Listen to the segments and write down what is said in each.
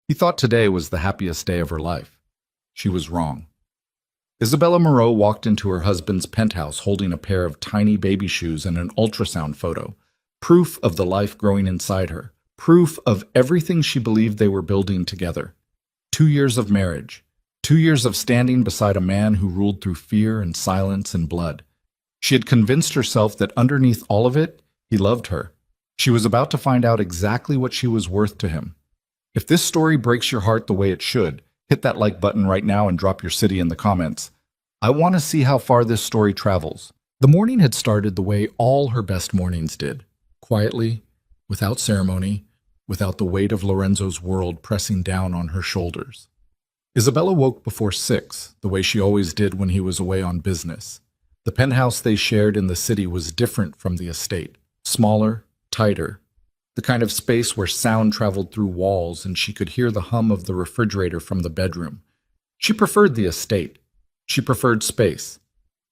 He thought today was the happiest day of her life. She was wrong. Isabella Moreau walked into her husband's penthouse holding a pair of tiny baby shoes and an ultrasound photo, proof of the life growing inside her, proof of everything she believed they were building together. 2 years of marriage, 2 years of standing beside a man who ruled through fear and silence and blood. She had convinced herself that underneath all of it, he loved her. She was about to find out exactly what she was worth to him. If this story breaks your heart the way it should, hit that like button right now and drop your city in the comments. I want to see how far this story travels. The morning had started the way all her best mornings did. Quietly, without ceremony, without the weight of Lorenzo's world pressing down on her shoulders. Isabella woke before 6, the way she always did when he was away on business. The penthouse they shared in the city was different from the estate. Smaller, tighter. The kind of space where sound traveled through walls and she could hear the hum of the refrigerator from the bedroom. She preferred the estate. She preferred space.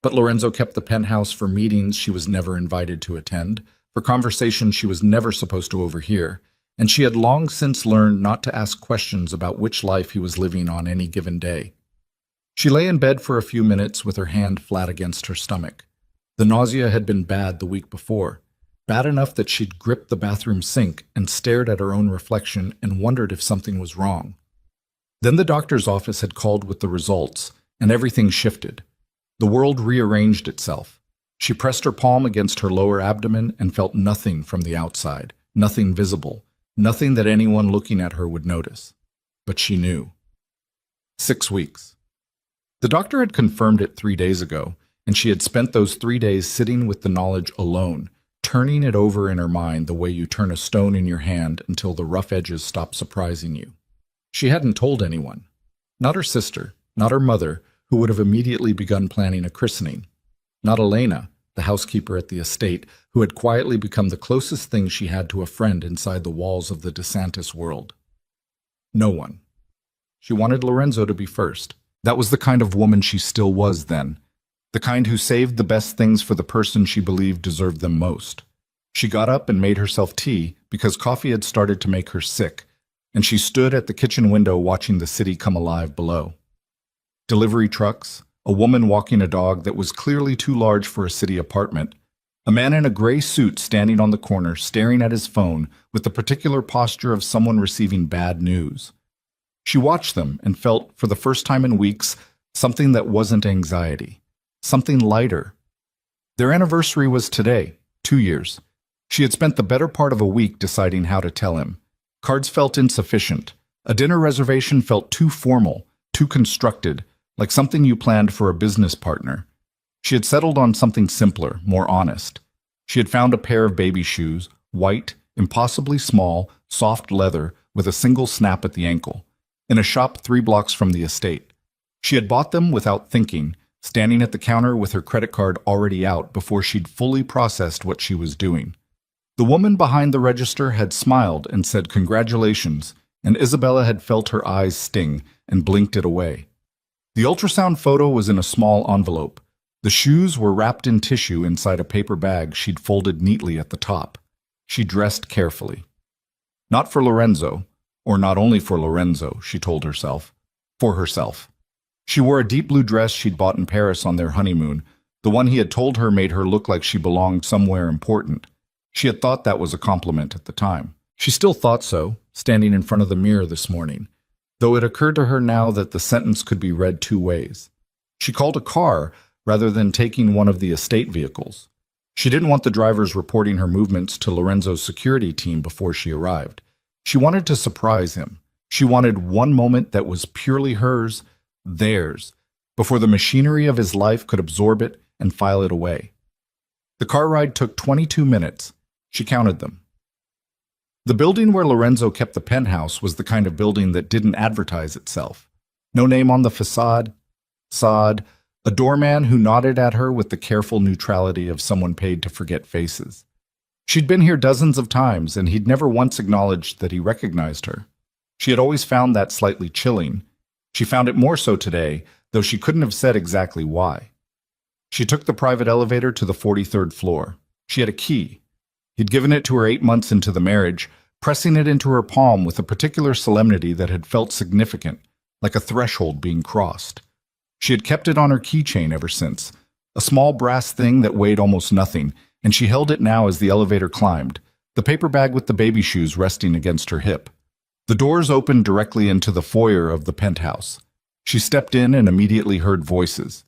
But Lorenzo kept the penthouse for meetings she was never invited to attend, for conversations she was never supposed to overhear, and she had long since learned not to ask questions about which life he was living on any given day. She lay in bed for a few minutes with her hand flat against her stomach. The nausea had been bad the week before, bad enough that she'd gripped the bathroom sink and stared at her own reflection and wondered if something was wrong. Then the doctor's office had called with the results, and everything shifted. The world rearranged itself. She pressed her palm against her lower abdomen and felt nothing from the outside, nothing visible, nothing that anyone looking at her would notice. But she knew. 6 weeks. The doctor had confirmed it 3 days ago, and she had spent those 3 days sitting with the knowledge alone, turning it over in her mind the way you turn a stone in your hand until the rough edges stop surprising you. She hadn't told anyone. Not her sister, not her mother, who would have immediately begun planning a christening. Not Elena, the housekeeper at the estate, who had quietly become the closest thing she had to a friend inside the walls of the DeSantis world. No one. She wanted Lorenzo to be first. That was the kind of woman she still was then. The kind who saved the best things for the person she believed deserved them most. She got up and made herself tea because coffee had started to make her sick, and she stood at the kitchen window watching the city come alive below. Delivery trucks, a woman walking a dog that was clearly too large for a city apartment, a man in a gray suit standing on the corner staring at his phone with the particular posture of someone receiving bad news. She watched them and felt, for the first time in weeks, something that wasn't anxiety. Something lighter. Their anniversary was today, 2 years. She had spent the better part of a week deciding how to tell him. Cards felt insufficient. A dinner reservation felt too formal, too constructed, like something you planned for a business partner. She had settled on something simpler, more honest. She had found a pair of baby shoes, white, impossibly small, soft leather, with a single snap at the ankle, in a shop 3 blocks from the estate. She had bought them without thinking, standing at the counter with her credit card already out before she'd fully processed what she was doing. The woman behind the register had smiled and said congratulations, and Isabella had felt her eyes sting and blinked it away. The ultrasound photo was in a small envelope. The shoes were wrapped in tissue inside a paper bag she'd folded neatly at the top. She dressed carefully. Not for Lorenzo, or not only for Lorenzo, she told herself. For herself. She wore a deep blue dress she'd bought in Paris on their honeymoon, the one he had told her made her look like she belonged somewhere important. She had thought that was a compliment at the time. She still thought so, standing in front of the mirror this morning, though it occurred to her now that the sentence could be read 2 ways. She called a car rather than taking one of the estate vehicles. She didn't want the drivers reporting her movements to Lorenzo's security team before she arrived. She wanted to surprise him. She wanted one moment that was purely hers, theirs, before the machinery of his life could absorb it and file it away. The car ride took 22 minutes. She counted them. The building where Lorenzo kept the penthouse was the kind of building that didn't advertise itself. No name on the facade. A doorman who nodded at her with the careful neutrality of someone paid to forget faces. She'd been here dozens of times, and he'd never once acknowledged that he recognized her. She had always found that slightly chilling. She found it more so today, though she couldn't have said exactly why. She took the private elevator to the 43rd floor. She had a key. He'd given it to her 8 months into the marriage, pressing it into her palm with a particular solemnity that had felt significant, like a threshold being crossed. She had kept it on her keychain ever since, a small brass thing that weighed almost nothing, and she held it now as the elevator climbed, the paper bag with the baby shoes resting against her hip. The doors opened directly into the foyer of the penthouse. She stepped in and immediately heard voices.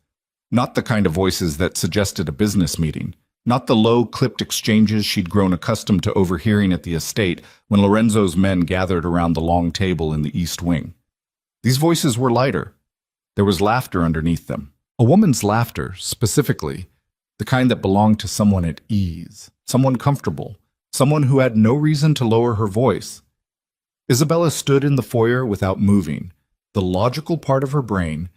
Not the kind of voices that suggested a business meeting. Not the low, clipped exchanges she'd grown accustomed to overhearing at the estate when Lorenzo's men gathered around the long table in the east wing. These voices were lighter. There was laughter underneath them. A woman's laughter, specifically, the kind that belonged to someone at ease, someone comfortable, someone who had no reason to lower her voice. Isabella stood in the foyer without moving, the logical part of her brain,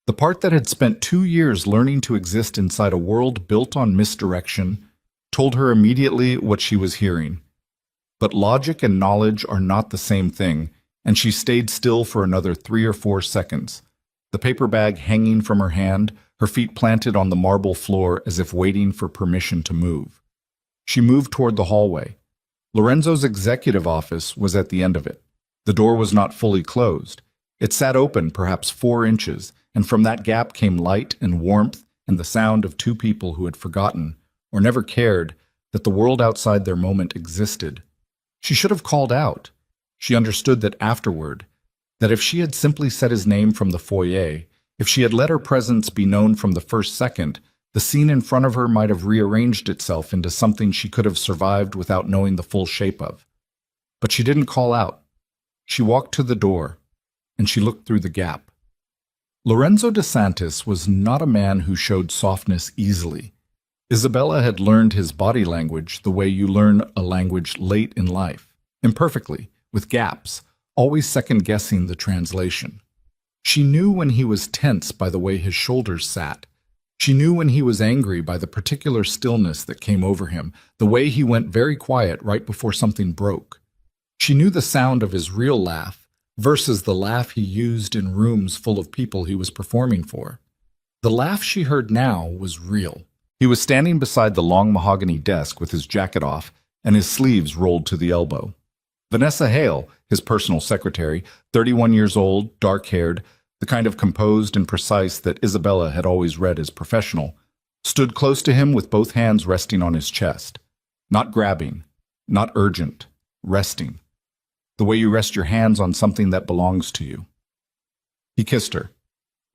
the part that had spent 2 years learning to exist inside a world built on misdirection, told her immediately what she was hearing. But logic and knowledge are not the same thing, and she stayed still for another 3 or 4 seconds, the paper bag hanging from her hand, her feet planted on the marble floor as if waiting for permission to move. She moved toward the hallway. Lorenzo's executive office was at the end of it. The door was not fully closed. It sat open perhaps 4 inches, and from that gap came light and warmth and the sound of 2 people who had forgotten, or never cared, that the world outside their moment existed. She should have called out. She understood that afterward, that if she had simply said his name from the foyer, if she had let her presence be known from the first second, the scene in front of her might have rearranged itself into something she could have survived without knowing the full shape of. But she didn't call out. She walked to the door, and she looked through the gap. Lorenzo DeSantis was not a man who showed softness easily. Isabella had learned his body language the way you learn a language late in life, imperfectly, with gaps, always second-guessing the translation. She knew when he was tense by the way his shoulders sat. She knew when he was angry by the particular stillness that came over him, the way he went very quiet right before something broke. She knew the sound of his real laugh versus the laugh he used in rooms full of people he was performing for. The laugh she heard now was real. He was standing beside the long mahogany desk with his jacket off and his sleeves rolled to the elbow. Vanessa Hale, his personal secretary, 31 years old, dark-haired, the kind of composed and precise that Isabella had always read as professional, stood close to him with both hands resting on his chest. Not grabbing, not urgent, resting. The way you rest your hands on something that belongs to you. He kissed her.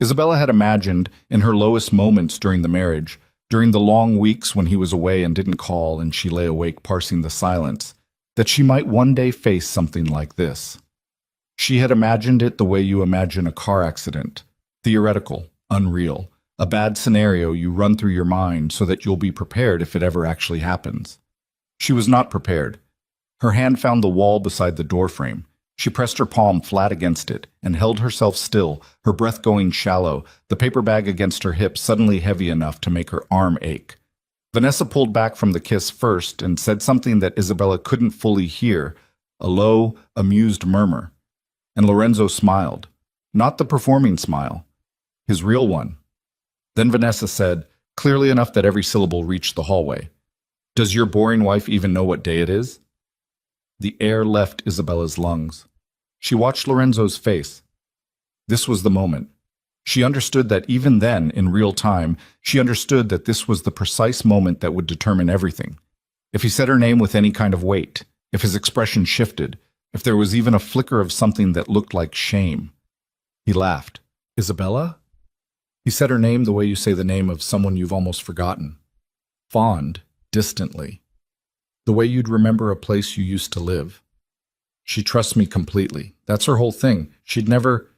Isabella had imagined, in her lowest moments during the marriage, during the long weeks when he was away and didn't call and she lay awake parsing the silence, that she might one day face something like this. She had imagined it the way you imagine a car accident, theoretical, unreal, a bad scenario you run through your mind so that you'll be prepared if it ever actually happens. She was not prepared. Her hand found the wall beside the doorframe. She pressed her palm flat against it and held herself still, her breath going shallow, the paper bag against her hip suddenly heavy enough to make her arm ache. Vanessa pulled back from the kiss first and said something that Isabella couldn't fully hear, a low, amused murmur. And Lorenzo smiled. Not the performing smile, his real one. Then Vanessa said, clearly enough that every syllable reached the hallway, "Does your boring wife even know what day it is?" The air left Isabella's lungs. She watched Lorenzo's face. This was the moment. She understood that even then, in real time, she understood that this was the precise moment that would determine everything. If he said her name with any kind of weight, if his expression shifted, if there was even a flicker of something that looked like shame. He laughed. "Isabella?" He said her name the way you say the name of someone you've almost forgotten. Fond, distantly. The way you'd remember a place you used to live. She trusts me completely. That's her whole thing. She'd never...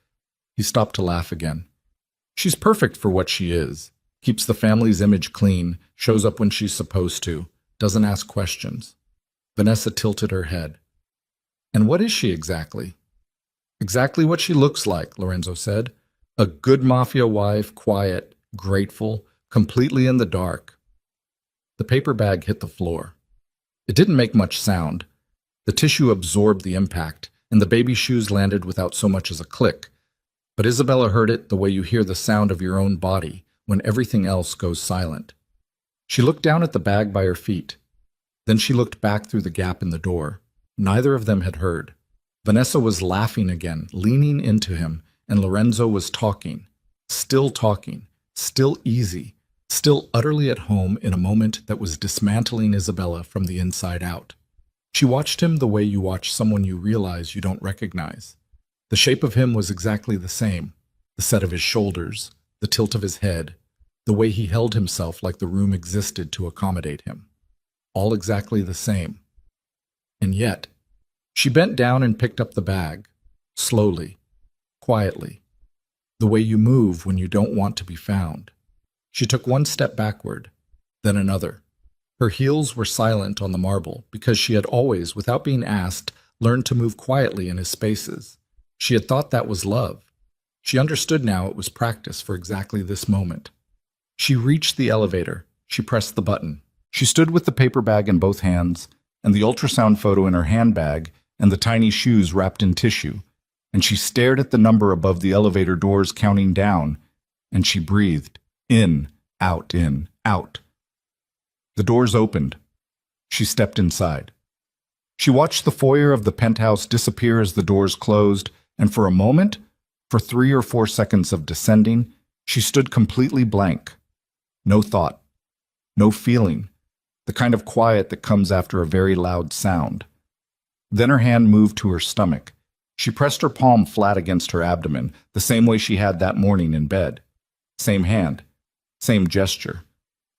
He stopped to laugh again. She's perfect for what she is. Keeps the family's image clean, shows up when she's supposed to, doesn't ask questions. Vanessa tilted her head. And what is she exactly? Exactly what she looks like, Lorenzo said. A good mafia wife, quiet, grateful, completely in the dark. The paper bag hit the floor. It didn't make much sound. The tissue absorbed the impact, and the baby shoes landed without so much as a click. But Isabella heard it the way you hear the sound of your own body when everything else goes silent. She looked down at the bag by her feet. Then she looked back through the gap in the door. Neither of them had heard. Vanessa was laughing again, leaning into him, and Lorenzo was talking, still easy, still utterly at home in a moment that was dismantling Isabella from the inside out. She watched him the way you watch someone you realize you don't recognize. The shape of him was exactly the same, the set of his shoulders, the tilt of his head, the way he held himself like the room existed to accommodate him. All exactly the same. And yet, she bent down and picked up the bag, slowly, quietly, the way you move when you don't want to be found. She took one step backward, then another. Her heels were silent on the marble because she had always, without being asked, learned to move quietly in his spaces. She had thought that was love. She understood now it was practice for exactly this moment. She reached the elevator. She pressed the button. She stood with the paper bag in both hands, and the ultrasound photo in her handbag, and the tiny shoes wrapped in tissue, and she stared at the number above the elevator doors counting down, and she breathed, in, out, in, out. The doors opened. She stepped inside. She watched the foyer of the penthouse disappear as the doors closed, and for a moment, for 3 or 4 seconds of descending, she stood completely blank. No thought, no feeling, the kind of quiet that comes after a very loud sound. Then her hand moved to her stomach. She pressed her palm flat against her abdomen, the same way she had that morning in bed. Same hand, same gesture.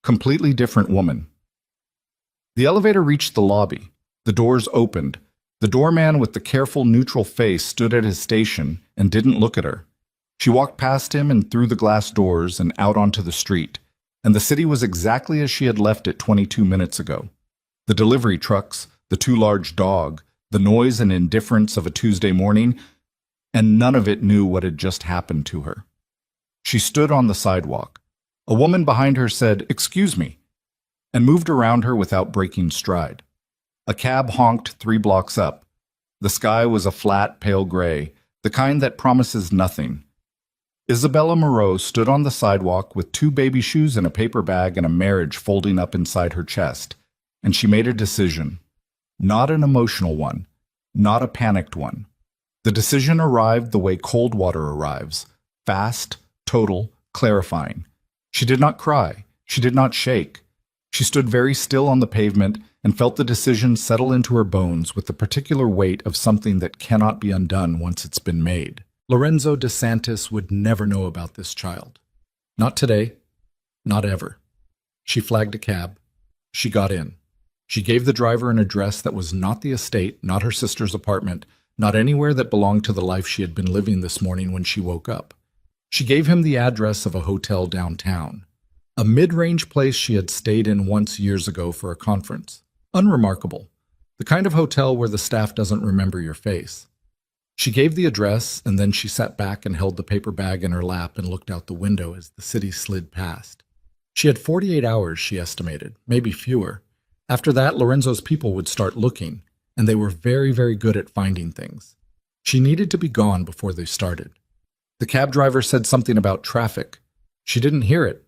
Completely different woman. The elevator reached the lobby. The doors opened. The doorman with the careful, neutral face stood at his station and didn't look at her. She walked past him and through the glass doors and out onto the street, and the city was exactly as she had left it 22 minutes ago. The delivery trucks, the too large dog, the noise and indifference of a Tuesday morning, and none of it knew what had just happened to her. She stood on the sidewalk. A woman behind her said, "Excuse me," and moved around her without breaking stride. A cab honked 3 blocks up. The sky was a flat, pale gray, the kind that promises nothing. Isabella Moreau stood on the sidewalk with 2 baby shoes in a paper bag and a marriage folding up inside her chest, and she made a decision. Not an emotional one, not a panicked one. The decision arrived the way cold water arrives, fast, total, clarifying. She did not cry. She did not shake. She stood very still on the pavement and felt the decision settle into her bones with the particular weight of something that cannot be undone once it's been made. Lorenzo DeSantis would never know about this child. Not today. Not ever. She flagged a cab. She got in. She gave the driver an address that was not the estate, not her sister's apartment, not anywhere that belonged to the life she had been living this morning when she woke up. She gave him the address of a hotel downtown, a mid-range place she had stayed in once years ago for a conference. Unremarkable. The kind of hotel where the staff doesn't remember your face. She gave the address, and then she sat back and held the paper bag in her lap and looked out the window as the city slid past. She had 48 hours, she estimated, maybe fewer. After that, Lorenzo's people would start looking, and they were very, very good at finding things. She needed to be gone before they started. The cab driver said something about traffic. She didn't hear it.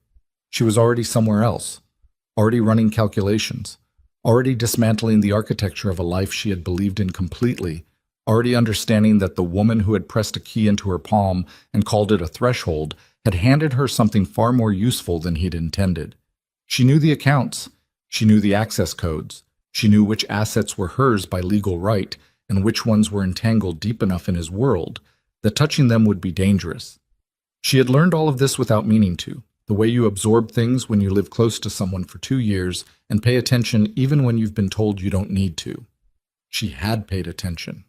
She was already somewhere else, already running calculations, already dismantling the architecture of a life she had believed in completely, already understanding that the woman who had pressed a key into her palm and called it a threshold had handed her something far more useful than he'd intended. She knew the accounts. She knew the access codes. She knew which assets were hers by legal right and which ones were entangled deep enough in his world that touching them would be dangerous. She had learned all of this without meaning to, the way you absorb things when you live close to someone for 2 years and pay attention even when you've been told you don't need to. She had paid attention.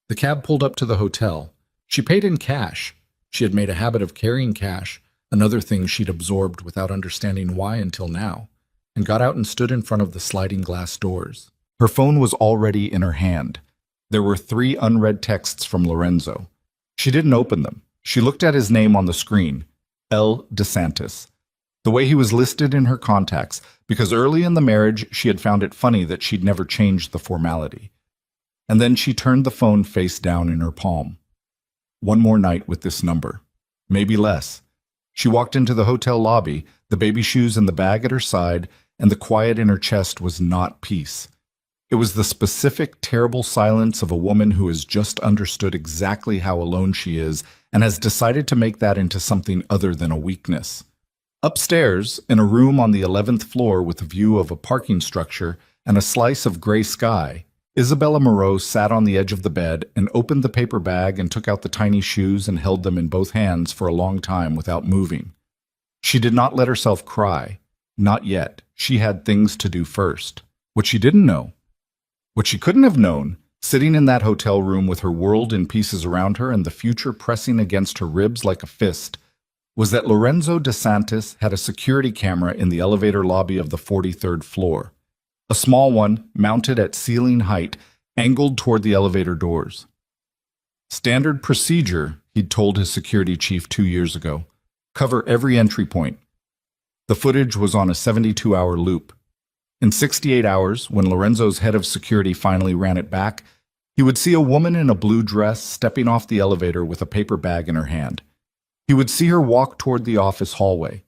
The cab pulled up to the hotel. She paid in cash. She had made a habit of carrying cash, another thing she'd absorbed without understanding why until now, and got out and stood in front of the sliding glass doors. Her phone was already in her hand. There were 3 unread texts from Lorenzo. She didn't open them. She looked at his name on the screen, L. DeSantis, the way he was listed in her contacts, because early in the marriage she had found it funny that she'd never changed the formality. And then she turned the phone face down in her palm. One more night with this number. Maybe less. She walked into the hotel lobby, the baby shoes and the bag at her side, and the quiet in her chest was not peace. It was the specific, terrible silence of a woman who has just understood exactly how alone she is and has decided to make that into something other than a weakness. Upstairs, in a room on the 11th floor with a view of a parking structure and a slice of gray sky, Isabella Moreau sat on the edge of the bed and opened the paper bag and took out the tiny shoes and held them in both hands for a long time without moving. She did not let herself cry. Not yet. She had things to do first. What she didn't know, what she couldn't have known, sitting in that hotel room with her world in pieces around her and the future pressing against her ribs like a fist, was that Lorenzo DeSantis had a security camera in the elevator lobby of the 43rd floor. A small one, mounted at ceiling height, angled toward the elevator doors. Standard procedure, he'd told his security chief 2 years ago. Cover every entry point. The footage was on a 72-hour loop. In 68 hours, when Lorenzo's head of security finally ran it back, he would see a woman in a blue dress stepping off the elevator with a paper bag in her hand. He would see her walk toward the office hallway.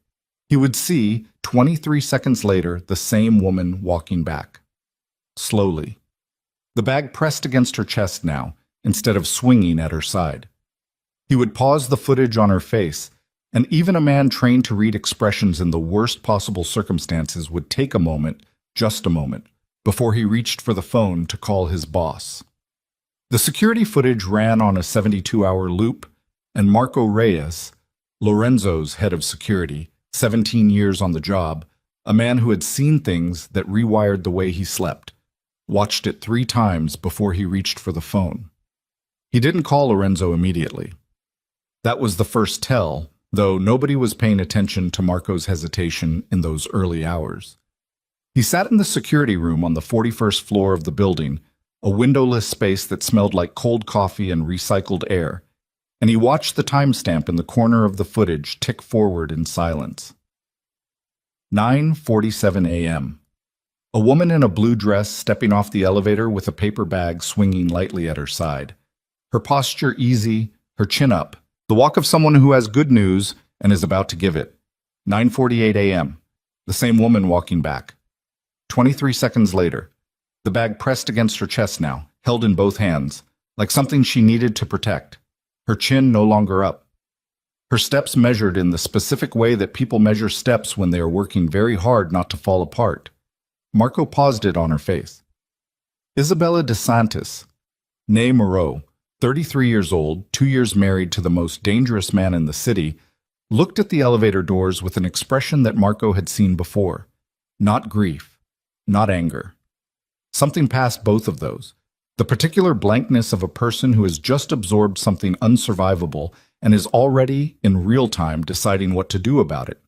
He would see, 23 seconds later, the same woman walking back. Slowly. The bag pressed against her chest now, instead of swinging at her side. He would pause the footage on her face, and even a man trained to read expressions in the worst possible circumstances would take a moment, just a moment, before he reached for the phone to call his boss. The security footage ran on a 72-hour loop, and Marco Reyes, Lorenzo's head of security, 17 years on the job, a man who had seen things that rewired the way he slept, watched it 3 times before he reached for the phone. He didn't call Lorenzo immediately. That was the first tell, though nobody was paying attention to Marco's hesitation in those early hours. He sat in the security room on the 41st floor of the building, a windowless space that smelled like cold coffee and recycled air, and he watched the timestamp in the corner of the footage tick forward in silence. 9:47 a.m. A woman in a blue dress stepping off the elevator with a paper bag swinging lightly at her side. Her posture easy, her chin up, the walk of someone who has good news and is about to give it. 9:48 a.m. The same woman walking back. 23 seconds later, the bag pressed against her chest now, held in both hands, like something she needed to protect. Her chin no longer up. Her steps measured in the specific way that people measure steps when they are working very hard not to fall apart. Marco paused it on her face. Isabella DeSantis, née Moreau, 33 years old, 2 years married to the most dangerous man in the city, looked at the elevator doors with an expression that Marco had seen before. Not grief. Not anger. Something past both of those. The particular blankness of a person who has just absorbed something unsurvivable and is already, in real time, deciding what to do about it.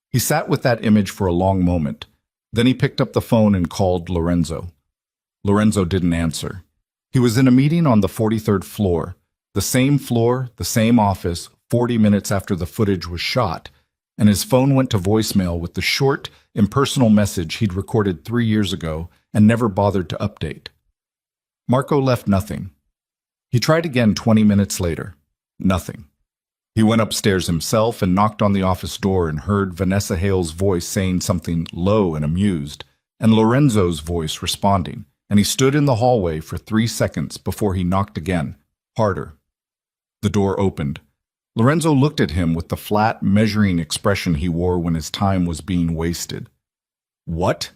He sat with that image for a long moment. Then he picked up the phone and called Lorenzo. Lorenzo didn't answer. He was in a meeting on the 43rd floor, the same office, 40 minutes after the footage was shot, and his phone went to voicemail with the short, impersonal message he'd recorded 3 years ago and never bothered to update. Marco left nothing. He tried again 20 minutes later. Nothing. He went upstairs himself and knocked on the office door and heard Vanessa Hale's voice saying something low and amused, and Lorenzo's voice responding, and he stood in the hallway for 3 seconds before he knocked again, harder. The door opened. Lorenzo looked at him with the flat, measuring expression he wore when his time was being wasted. What?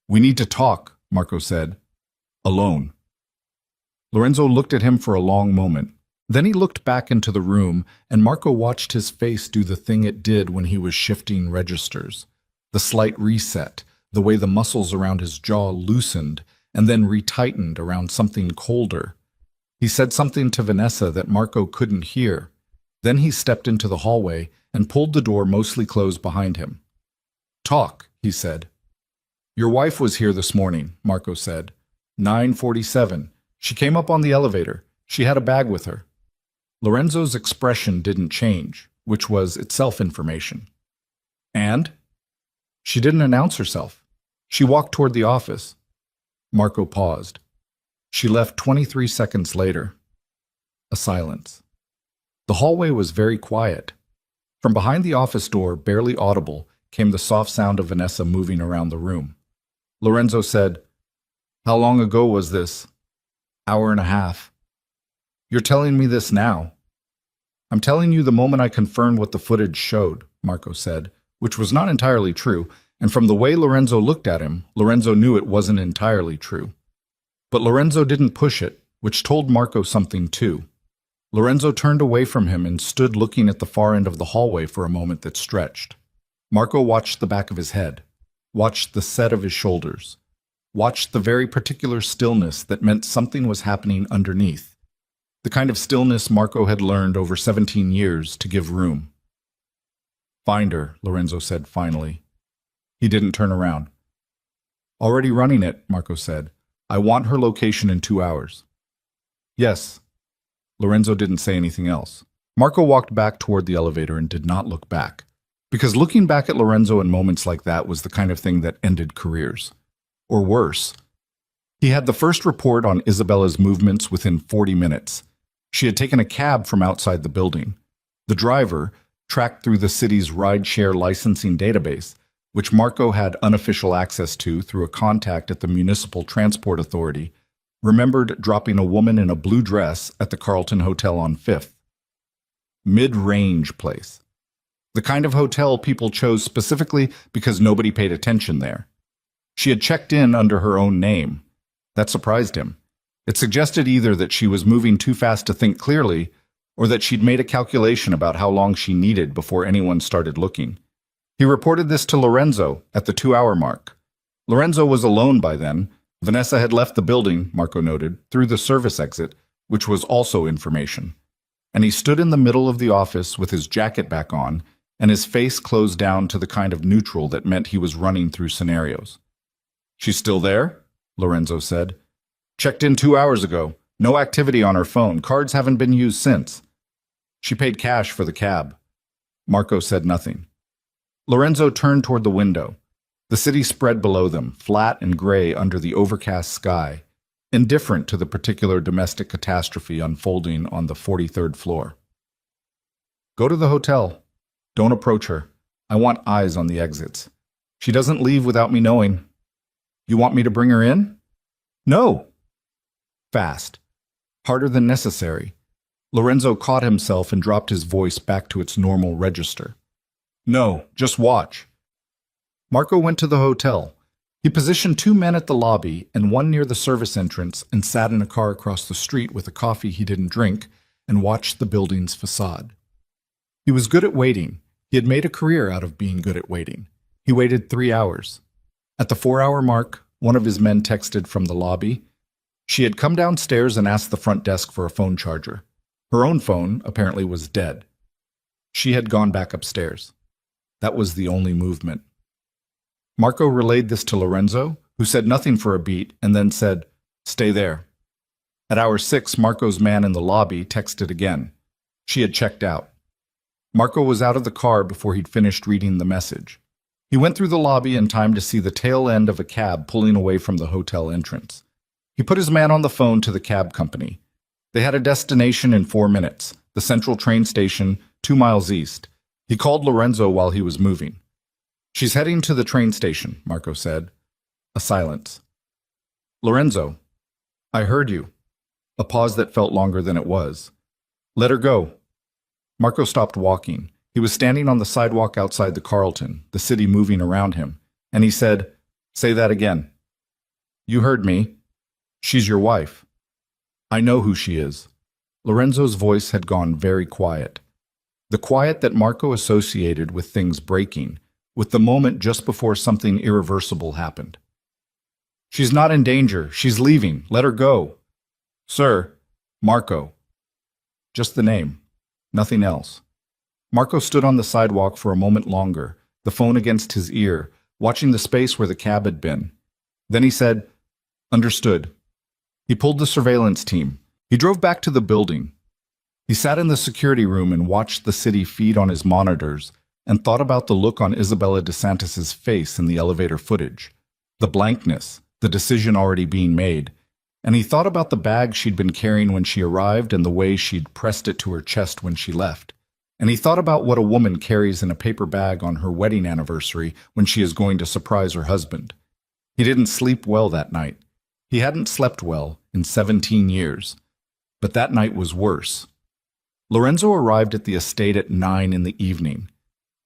We need to talk, Marco said. Alone. Lorenzo looked at him for a long moment. Then he looked back into the room, and Marco watched his face do the thing it did when he was shifting registers. The slight reset, the way the muscles around his jaw loosened and then retightened around something colder. He said something to Vanessa that Marco couldn't hear. Then he stepped into the hallway and pulled the door mostly closed behind him. Talk, he said. Your wife was here this morning, Marco said. 9:47. She came up on the elevator. She had a bag with her. Lorenzo's expression didn't change, which was itself information. And? She didn't announce herself. She walked toward the office. Marco paused. She left 23 seconds later. A silence. The hallway was very quiet. From behind the office door, barely audible, came the soft sound of Vanessa moving around the room. Lorenzo said, How long ago was this? Hour and a half. You're telling me this now? I'm telling you the moment I confirmed what the footage showed, Marco said, which was not entirely true, and from the way Lorenzo looked at him, Lorenzo knew it wasn't entirely true. But Lorenzo didn't push it, which told Marco something too. Lorenzo turned away from him and stood looking at the far end of the hallway for a moment that stretched. Marco watched the back of his head, watched the set of his shoulders, watched the very particular stillness that meant something was happening underneath, the kind of stillness Marco had learned over 17 years to give room. Find her, Lorenzo said finally. He didn't turn around. Already running it, Marco said. I want her location in 2 hours. Yes. Lorenzo didn't say anything else. Marco walked back toward the elevator and did not look back, because looking back at Lorenzo in moments like that was the kind of thing that ended careers. Or worse. He had the first report on Isabella's movements within 40 minutes. She had taken a cab from outside the building. The driver, tracked through the city's ride-share licensing database, which Marco had unofficial access to through a contact at the Municipal Transport Authority, remembered dropping a woman in a blue dress at the Carlton Hotel on 5th. Mid-range place. The kind of hotel people chose specifically because nobody paid attention there. She had checked in under her own name. That surprised him. It suggested either that she was moving too fast to think clearly, or that she'd made a calculation about how long she needed before anyone started looking. He reported this to Lorenzo at the 2-hour mark. Lorenzo was alone by then. Vanessa had left the building, Marco noted, through the service exit, which was also information. And he stood in the middle of the office with his jacket back on and his face closed down to the kind of neutral that meant he was running through scenarios. She's still there? Lorenzo said. Checked in 2 hours ago. No activity on her phone. Cards haven't been used since. She paid cash for the cab. Marco said nothing. Lorenzo turned toward the window. The city spread below them, flat and gray under the overcast sky, indifferent to the particular domestic catastrophe unfolding on the 43rd floor. Go to the hotel. Don't approach her. I want eyes on the exits. She doesn't leave without me knowing. You want me to bring her in? No. Fast. Harder than necessary. Lorenzo caught himself and dropped his voice back to its normal register. No, just watch. Marco went to the hotel. He positioned 2 men at the lobby and 1 near the service entrance and sat in a car across the street with a coffee he didn't drink and watched the building's facade. He was good at waiting. He had made a career out of being good at waiting. He waited 3 hours. At the 4-hour mark, one of his men texted from the lobby. She had come downstairs and asked the front desk for a phone charger. Her own phone, apparently, was dead. She had gone back upstairs. That was the only movement. Marco relayed this to Lorenzo, who said nothing for a beat and then said, "Stay there." At hour 6, Marco's man in the lobby texted again. She had checked out. Marco was out of the car before he'd finished reading the message. He went through the lobby in time to see the tail end of a cab pulling away from the hotel entrance. He put his man on the phone to the cab company. They had a destination in 4 minutes, the central train station, 2 miles east. He called Lorenzo while he was moving. She's heading to the train station, Marco said. A silence. Lorenzo, I heard you. A pause that felt longer than it was. Let her go. Marco stopped walking. He was standing on the sidewalk outside the Carlton, the city moving around him, and he said, Say that again. You heard me. She's your wife. I know who she is. Lorenzo's voice had gone very quiet. The quiet that Marco associated with things breaking, with the moment just before something irreversible happened. She's not in danger. She's leaving. Let her go. Sir, Marco. Just the name. Nothing else. Marco stood on the sidewalk for a moment longer, the phone against his ear, watching the space where the cab had been. Then he said, Understood. He pulled the surveillance team. He drove back to the building. He sat in the security room and watched the city feed on his monitors and thought about the look on Isabella DeSantis's face in the elevator footage, the blankness, the decision already being made, and he thought about the bag she'd been carrying when she arrived and the way she'd pressed it to her chest when she left. And he thought about what a woman carries in a paper bag on her wedding anniversary when she is going to surprise her husband. He didn't sleep well that night. He hadn't slept well in 17 years, but that night was worse. Lorenzo arrived at the estate at 9 in the evening.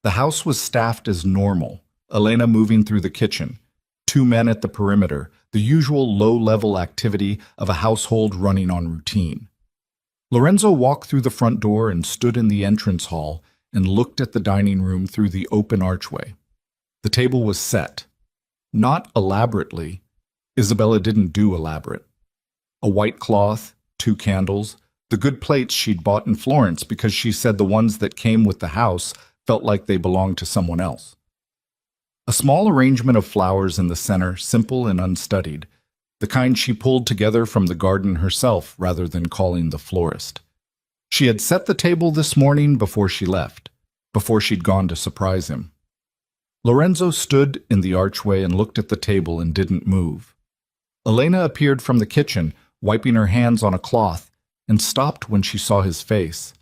The house was staffed as normal, Elena moving through the kitchen, 2 men at the perimeter, the usual low-level activity of a household running on routine. Lorenzo walked through the front door and stood in the entrance hall and looked at the dining room through the open archway. The table was set. Not elaborately. Isabella didn't do elaborate. A white cloth, 2 candles, the good plates she'd bought in Florence because she said the ones that came with the house felt like they belonged to someone else. A small arrangement of flowers in the center, simple and unstudied, the kind she pulled together from the garden herself rather than calling the florist. She had set the table this morning before she left, before she'd gone to surprise him. Lorenzo stood in the archway and looked at the table and didn't move. Elena appeared from the kitchen, wiping her hands on a cloth, and stopped when she saw his face.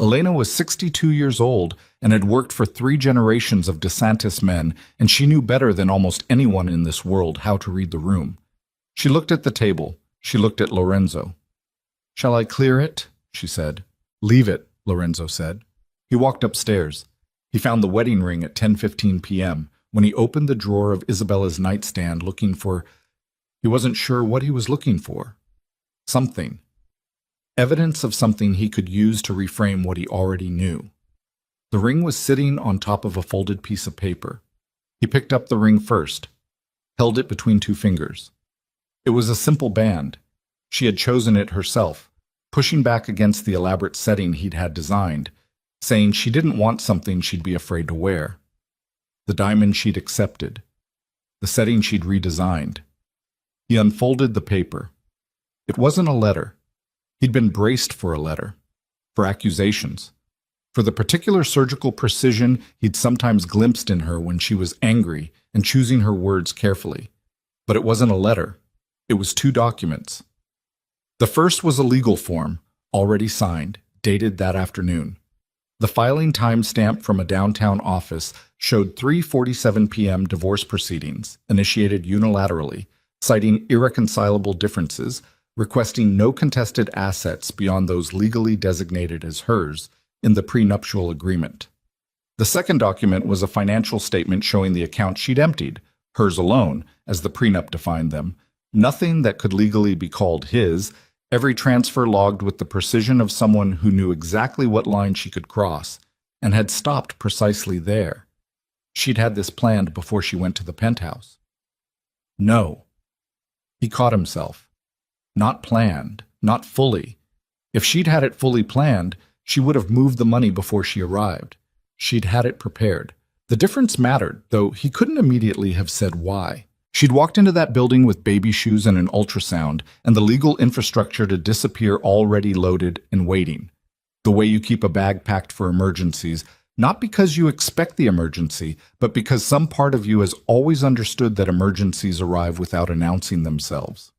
Elena was 62 years old and had worked for 3 generations of DeSantis men, and she knew better than almost anyone in this world how to read the room. She looked at the table. She looked at Lorenzo. "Shall I clear it?" she said. "Leave it," Lorenzo said. He walked upstairs. He found the wedding ring at 10:15 p.m. when he opened the drawer of Isabella's nightstand looking for... He wasn't sure what he was looking for. Something. Evidence of something he could use to reframe what he already knew. The ring was sitting on top of a folded piece of paper. He picked up the ring first, held it between 2 fingers. It was a simple band. She had chosen it herself, pushing back against the elaborate setting he'd had designed, saying she didn't want something she'd be afraid to wear. The diamond she'd accepted. The setting she'd redesigned. He unfolded the paper. It wasn't a letter. He'd been braced for a letter, for accusations, for the particular surgical precision he'd sometimes glimpsed in her when she was angry and choosing her words carefully. But it wasn't a letter. It was 2 documents. The first was a legal form, already signed, dated that afternoon. The filing timestamp from a downtown office showed 3:47 p.m. divorce proceedings, initiated unilaterally, citing irreconcilable differences, requesting no contested assets beyond those legally designated as hers in the prenuptial agreement. The second document was a financial statement showing the accounts she'd emptied, hers alone, as the prenup defined them, nothing that could legally be called his, every transfer logged with the precision of someone who knew exactly what line she could cross, and had stopped precisely there. She'd had this planned before she went to the penthouse. No. He caught himself. Not planned, not fully. If she'd had it fully planned, she would have moved the money before she arrived. She'd had it prepared. The difference mattered, though he couldn't immediately have said why. She'd walked into that building with baby shoes and an ultrasound, and the legal infrastructure to disappear already loaded and waiting. The way you keep a bag packed for emergencies, not because you expect the emergency, but because some part of you has always understood that emergencies arrive without announcing themselves.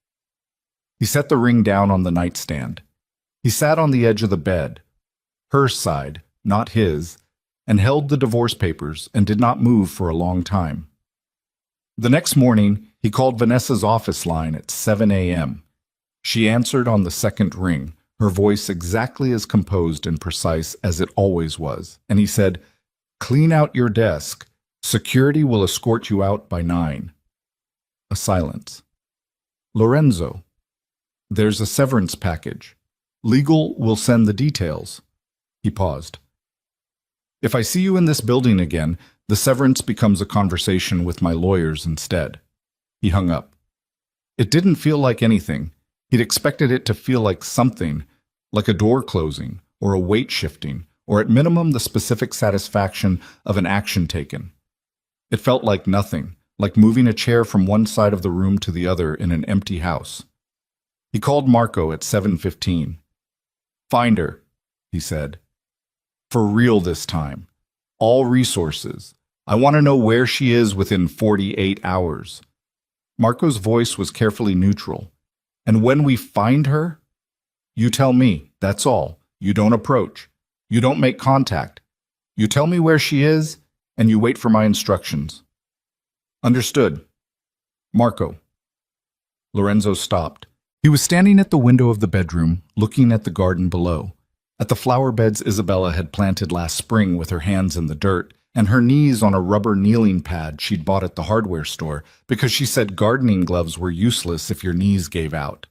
He set the ring down on the nightstand. He sat on the edge of the bed, her side, not his, and held the divorce papers and did not move for a long time. The next morning, he called Vanessa's office line at 7 a.m. She answered on the second ring, her voice exactly as composed and precise as it always was, and he said, "Clean out your desk. Security will escort you out by 9. A silence. "Lorenzo, there's a severance package. Legal will send the details." He paused. "If I see you in this building again, the severance becomes a conversation with my lawyers instead." He hung up. It didn't feel like anything. He'd expected it to feel like something, like a door closing, or a weight shifting, or at minimum the specific satisfaction of an action taken. It felt like nothing, like moving a chair from one side of the room to the other in an empty house. He called Marco at 7:15. "Find her," he said. "For real this time. All resources. I want to know where she is within 48 hours. Marco's voice was carefully neutral. "And when we find her, you tell me, that's all. You don't approach. You don't make contact. You tell me where she is, and you wait for my instructions." "Understood. Marco." Lorenzo stopped. He was standing at the window of the bedroom, looking at the garden below, at the flower beds Isabella had planted last spring with her hands in the dirt, and her knees on a rubber kneeling pad she'd bought at the hardware store because she said gardening gloves were useless if your knees gave out.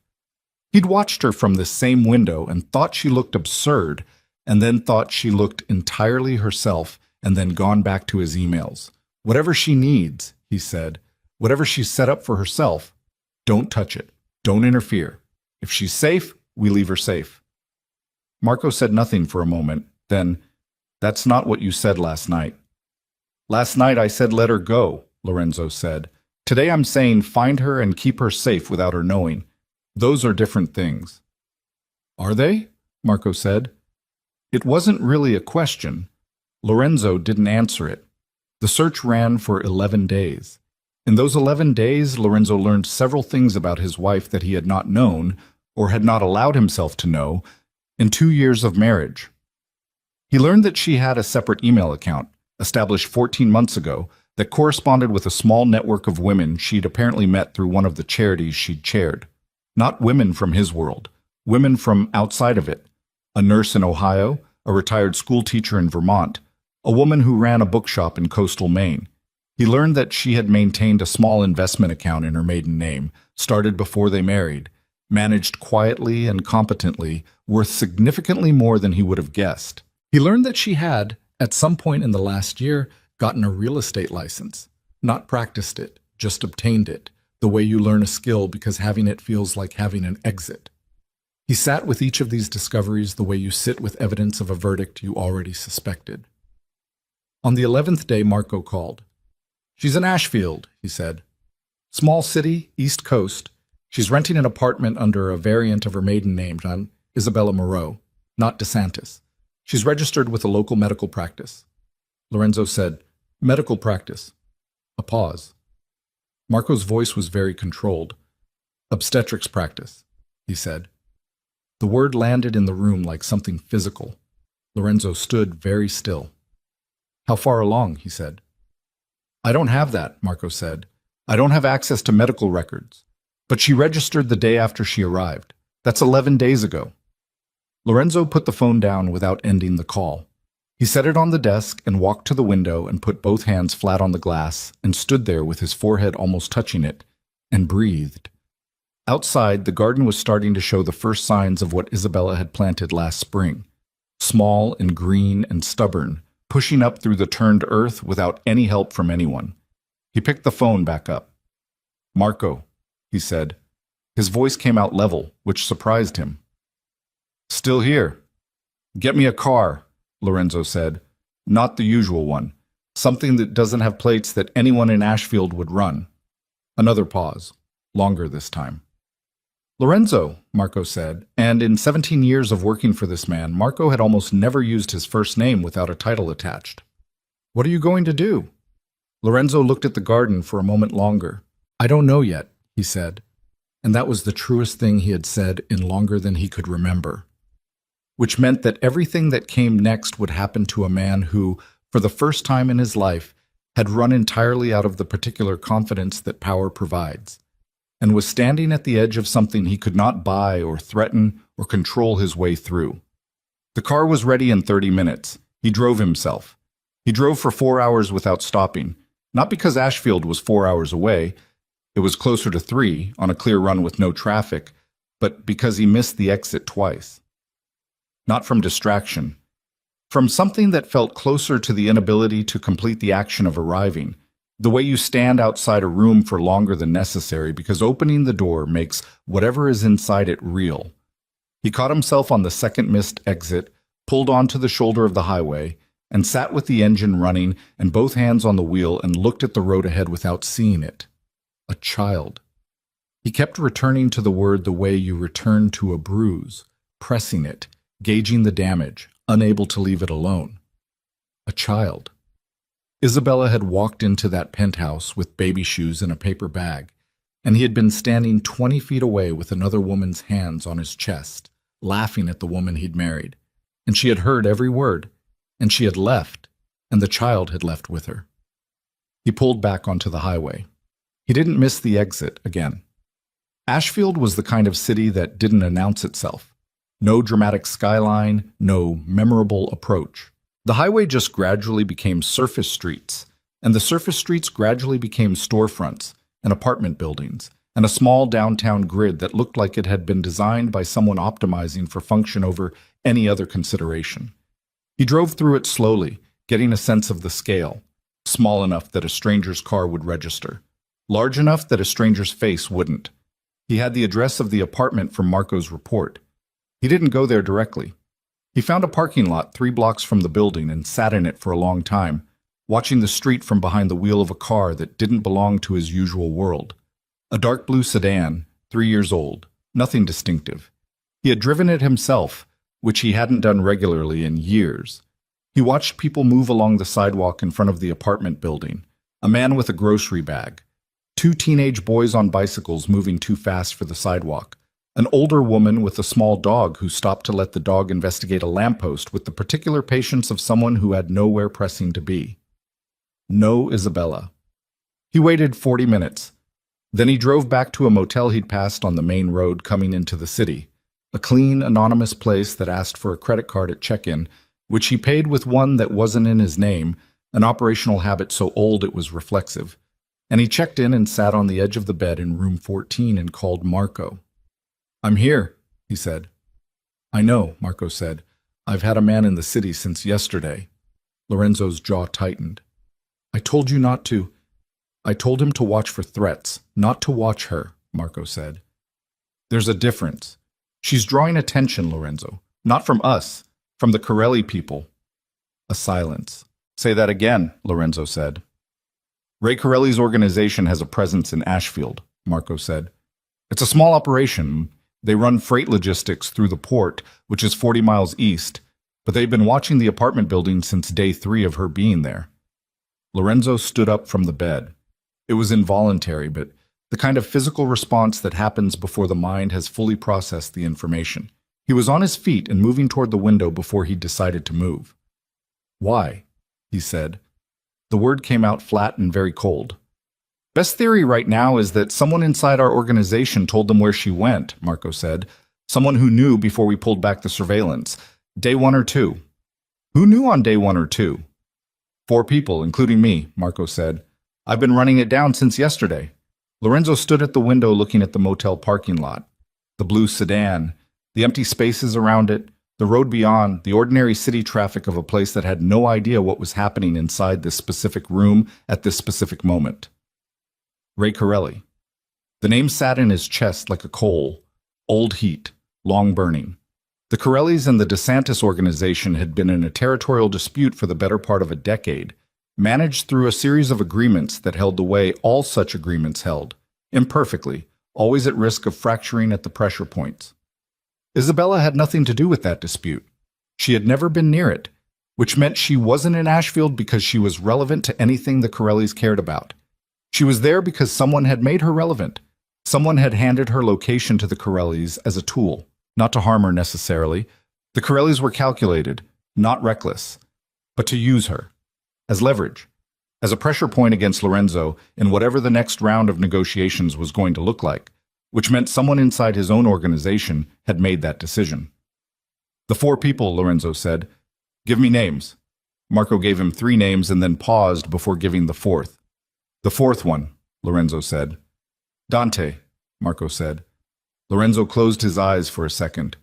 He'd watched her from this same window and thought she looked absurd, and then thought she looked entirely herself, and then gone back to his emails. Whatever she needs, he said, whatever she's set up for herself, don't touch it. Don't interfere. If she's safe, we leave her safe. Marco said nothing for a moment, then, "That's not what you said last night." "Last night I said let her go," Lorenzo said. "Today I'm saying find her and keep her safe without her knowing. Those are different things." "Are they?" Marco said. It wasn't really a question. Lorenzo didn't answer it. The search ran for 11 days. In those 11 days, Lorenzo learned several things about his wife that he had not known, or had not allowed himself to know, in 2 years of marriage. He learned that she had a separate email account, established 14 months ago, that corresponded with a small network of women she'd apparently met through one of the charities she'd chaired. Not women from his world, women from outside of it. A nurse in Ohio, a retired school teacher in Vermont, a woman who ran a bookshop in coastal Maine. He learned that she had maintained a small investment account in her maiden name, started before they married, managed quietly and competently, worth significantly more than he would have guessed. He learned that she had, at some point in the last year, gotten a real estate license. Not practiced it, just obtained it, the way you learn a skill because having it feels like having an exit. He sat with each of these discoveries the way you sit with evidence of a verdict you already suspected. On the 11th day, Marco called. "She's in Ashfield," he said. "Small city, East Coast. She's renting an apartment under a variant of her maiden name, Isabella Moreau, not DeSantis. She's registered with a local medical practice." Lorenzo said, "Medical practice." A pause. Marco's voice was very controlled. "Obstetrics practice," he said. The word landed in the room like something physical. Lorenzo stood very still. "How far along?" he said. "I don't have that," Marco said. "I don't have access to medical records. But she registered the day after she arrived. That's 11 days ago." Lorenzo put the phone down without ending the call. He set it on the desk and walked to the window and put both hands flat on the glass and stood there with his forehead almost touching it, and breathed. Outside, the garden was starting to show the first signs of what Isabella had planted last spring. Small and green and stubborn, pushing up through the turned earth without any help from anyone. He picked the phone back up. "Marco," he said. His voice came out level, which surprised him. "Still here." "Get me a car," Lorenzo said. "Not the usual one. Something that doesn't have plates that anyone in Ashfield would run." Another pause, longer this time. "Lorenzo," Marco said, and in 17 years of working for this man, Marco had almost never used his first name without a title attached. "What are you going to do?" Lorenzo looked at the garden for a moment longer. "I don't know yet," he said, and that was the truest thing he had said in longer than he could remember. Which meant that everything that came next would happen to a man who, for the first time in his life, had run entirely out of the particular confidence that power provides, and was standing at the edge of something he could not buy or threaten or control his way through. The car was ready in 30 minutes. He drove himself. He drove for 4 hours without stopping, not because Ashfield was 4 hours away. It was closer to 3 on a clear run with no traffic, but because he missed the exit twice. Not from distraction. From something that felt closer to the inability to complete the action of arriving, the way you stand outside a room for longer than necessary because opening the door makes whatever is inside it real. He caught himself on the second missed exit, pulled onto the shoulder of the highway, and sat with the engine running and both hands on the wheel and looked at the road ahead without seeing it. A child. He kept returning to the word the way you return to a bruise, pressing it, gauging the damage, unable to leave it alone. A child. Isabella had walked into that penthouse with baby shoes in a paper bag, and he had been standing 20 feet away with another woman's hands on his chest, laughing at the woman he'd married. And she had heard every word, and she had left, and the child had left with her. He pulled back onto the highway. He didn't miss the exit again. Ashfield was the kind of city that didn't announce itself. No dramatic skyline, no memorable approach. The highway just gradually became surface streets, and the surface streets gradually became storefronts and apartment buildings, and a small downtown grid that looked like it had been designed by someone optimizing for function over any other consideration. He drove through it slowly, getting a sense of the scale, small enough that a stranger's car would register, large enough that a stranger's face wouldn't. He had the address of the apartment from Marco's report. He didn't go there directly. He found a parking lot 3 blocks from the building and sat in it for a long time, watching the street from behind the wheel of a car that didn't belong to his usual world. A dark blue sedan, 3 years old, nothing distinctive. He had driven it himself, which he hadn't done regularly in years. He watched people move along the sidewalk in front of the apartment building, a man with a grocery bag, 2 teenage boys on bicycles moving too fast for the sidewalk, an older woman with a small dog who stopped to let the dog investigate a lamppost with the particular patience of someone who had nowhere pressing to be. No Isabella. He waited 40 minutes. Then he drove back to a motel he'd passed on the main road coming into the city, a clean, anonymous place that asked for a credit card at check-in, which he paid with one that wasn't in his name, an operational habit so old it was reflexive. And he checked in and sat on the edge of the bed in room 14 and called Marco. "I'm here," he said. "I know," Marco said. "I've had a man in the city since yesterday." Lorenzo's jaw tightened. "I told you not to." "I told him to watch for threats, not to watch her," Marco said. "There's a difference. She's drawing attention, Lorenzo. Not from us, from the Corelli people." A silence. "Say that again," Lorenzo said. "Ray Corelli's organization has a presence in Ashfield," Marco said. "It's a small operation. They run freight logistics through the port, which is 40 miles east, but they've been watching the apartment building since day 3 of her being there." Lorenzo stood up from the bed. It was involuntary, but the kind of physical response that happens before the mind has fully processed the information. He was on his feet and moving toward the window before he decided to move. "Why?" he said. The word came out flat and very cold. "Best theory right now is that someone inside our organization told them where she went," Marco said. "Someone who knew before we pulled back the surveillance. Day 1 or 2. "Who knew on day 1 or 2? "4 people, including me," Marco said. "I've been running it down since yesterday." Lorenzo stood at the window looking at the motel parking lot. The blue sedan, the empty spaces around it, the road beyond, the ordinary city traffic of a place that had no idea what was happening inside this specific room at this specific moment. Ray Corelli. The name sat in his chest like a coal, old heat, long burning. The Corellis and the DeSantis organization had been in a territorial dispute for the better part of a decade, managed through a series of agreements that held the way all such agreements held, imperfectly, always at risk of fracturing at the pressure points. Isabella had nothing to do with that dispute. She had never been near it, which meant she wasn't in Ashfield because she was relevant to anything the Corellis cared about. She was there because someone had made her relevant. Someone had handed her location to the Corellis as a tool, not to harm her necessarily. The Corellis were calculated, not reckless, but to use her, as leverage, as a pressure point against Lorenzo in whatever the next round of negotiations was going to look like, which meant someone inside his own organization had made that decision. "The 4 people," Lorenzo said. "Give me names." Marco gave him 3 names and then paused before giving the 4th. "The 4th one," Lorenzo said. "Dante," Marco said. Lorenzo closed his eyes for a second.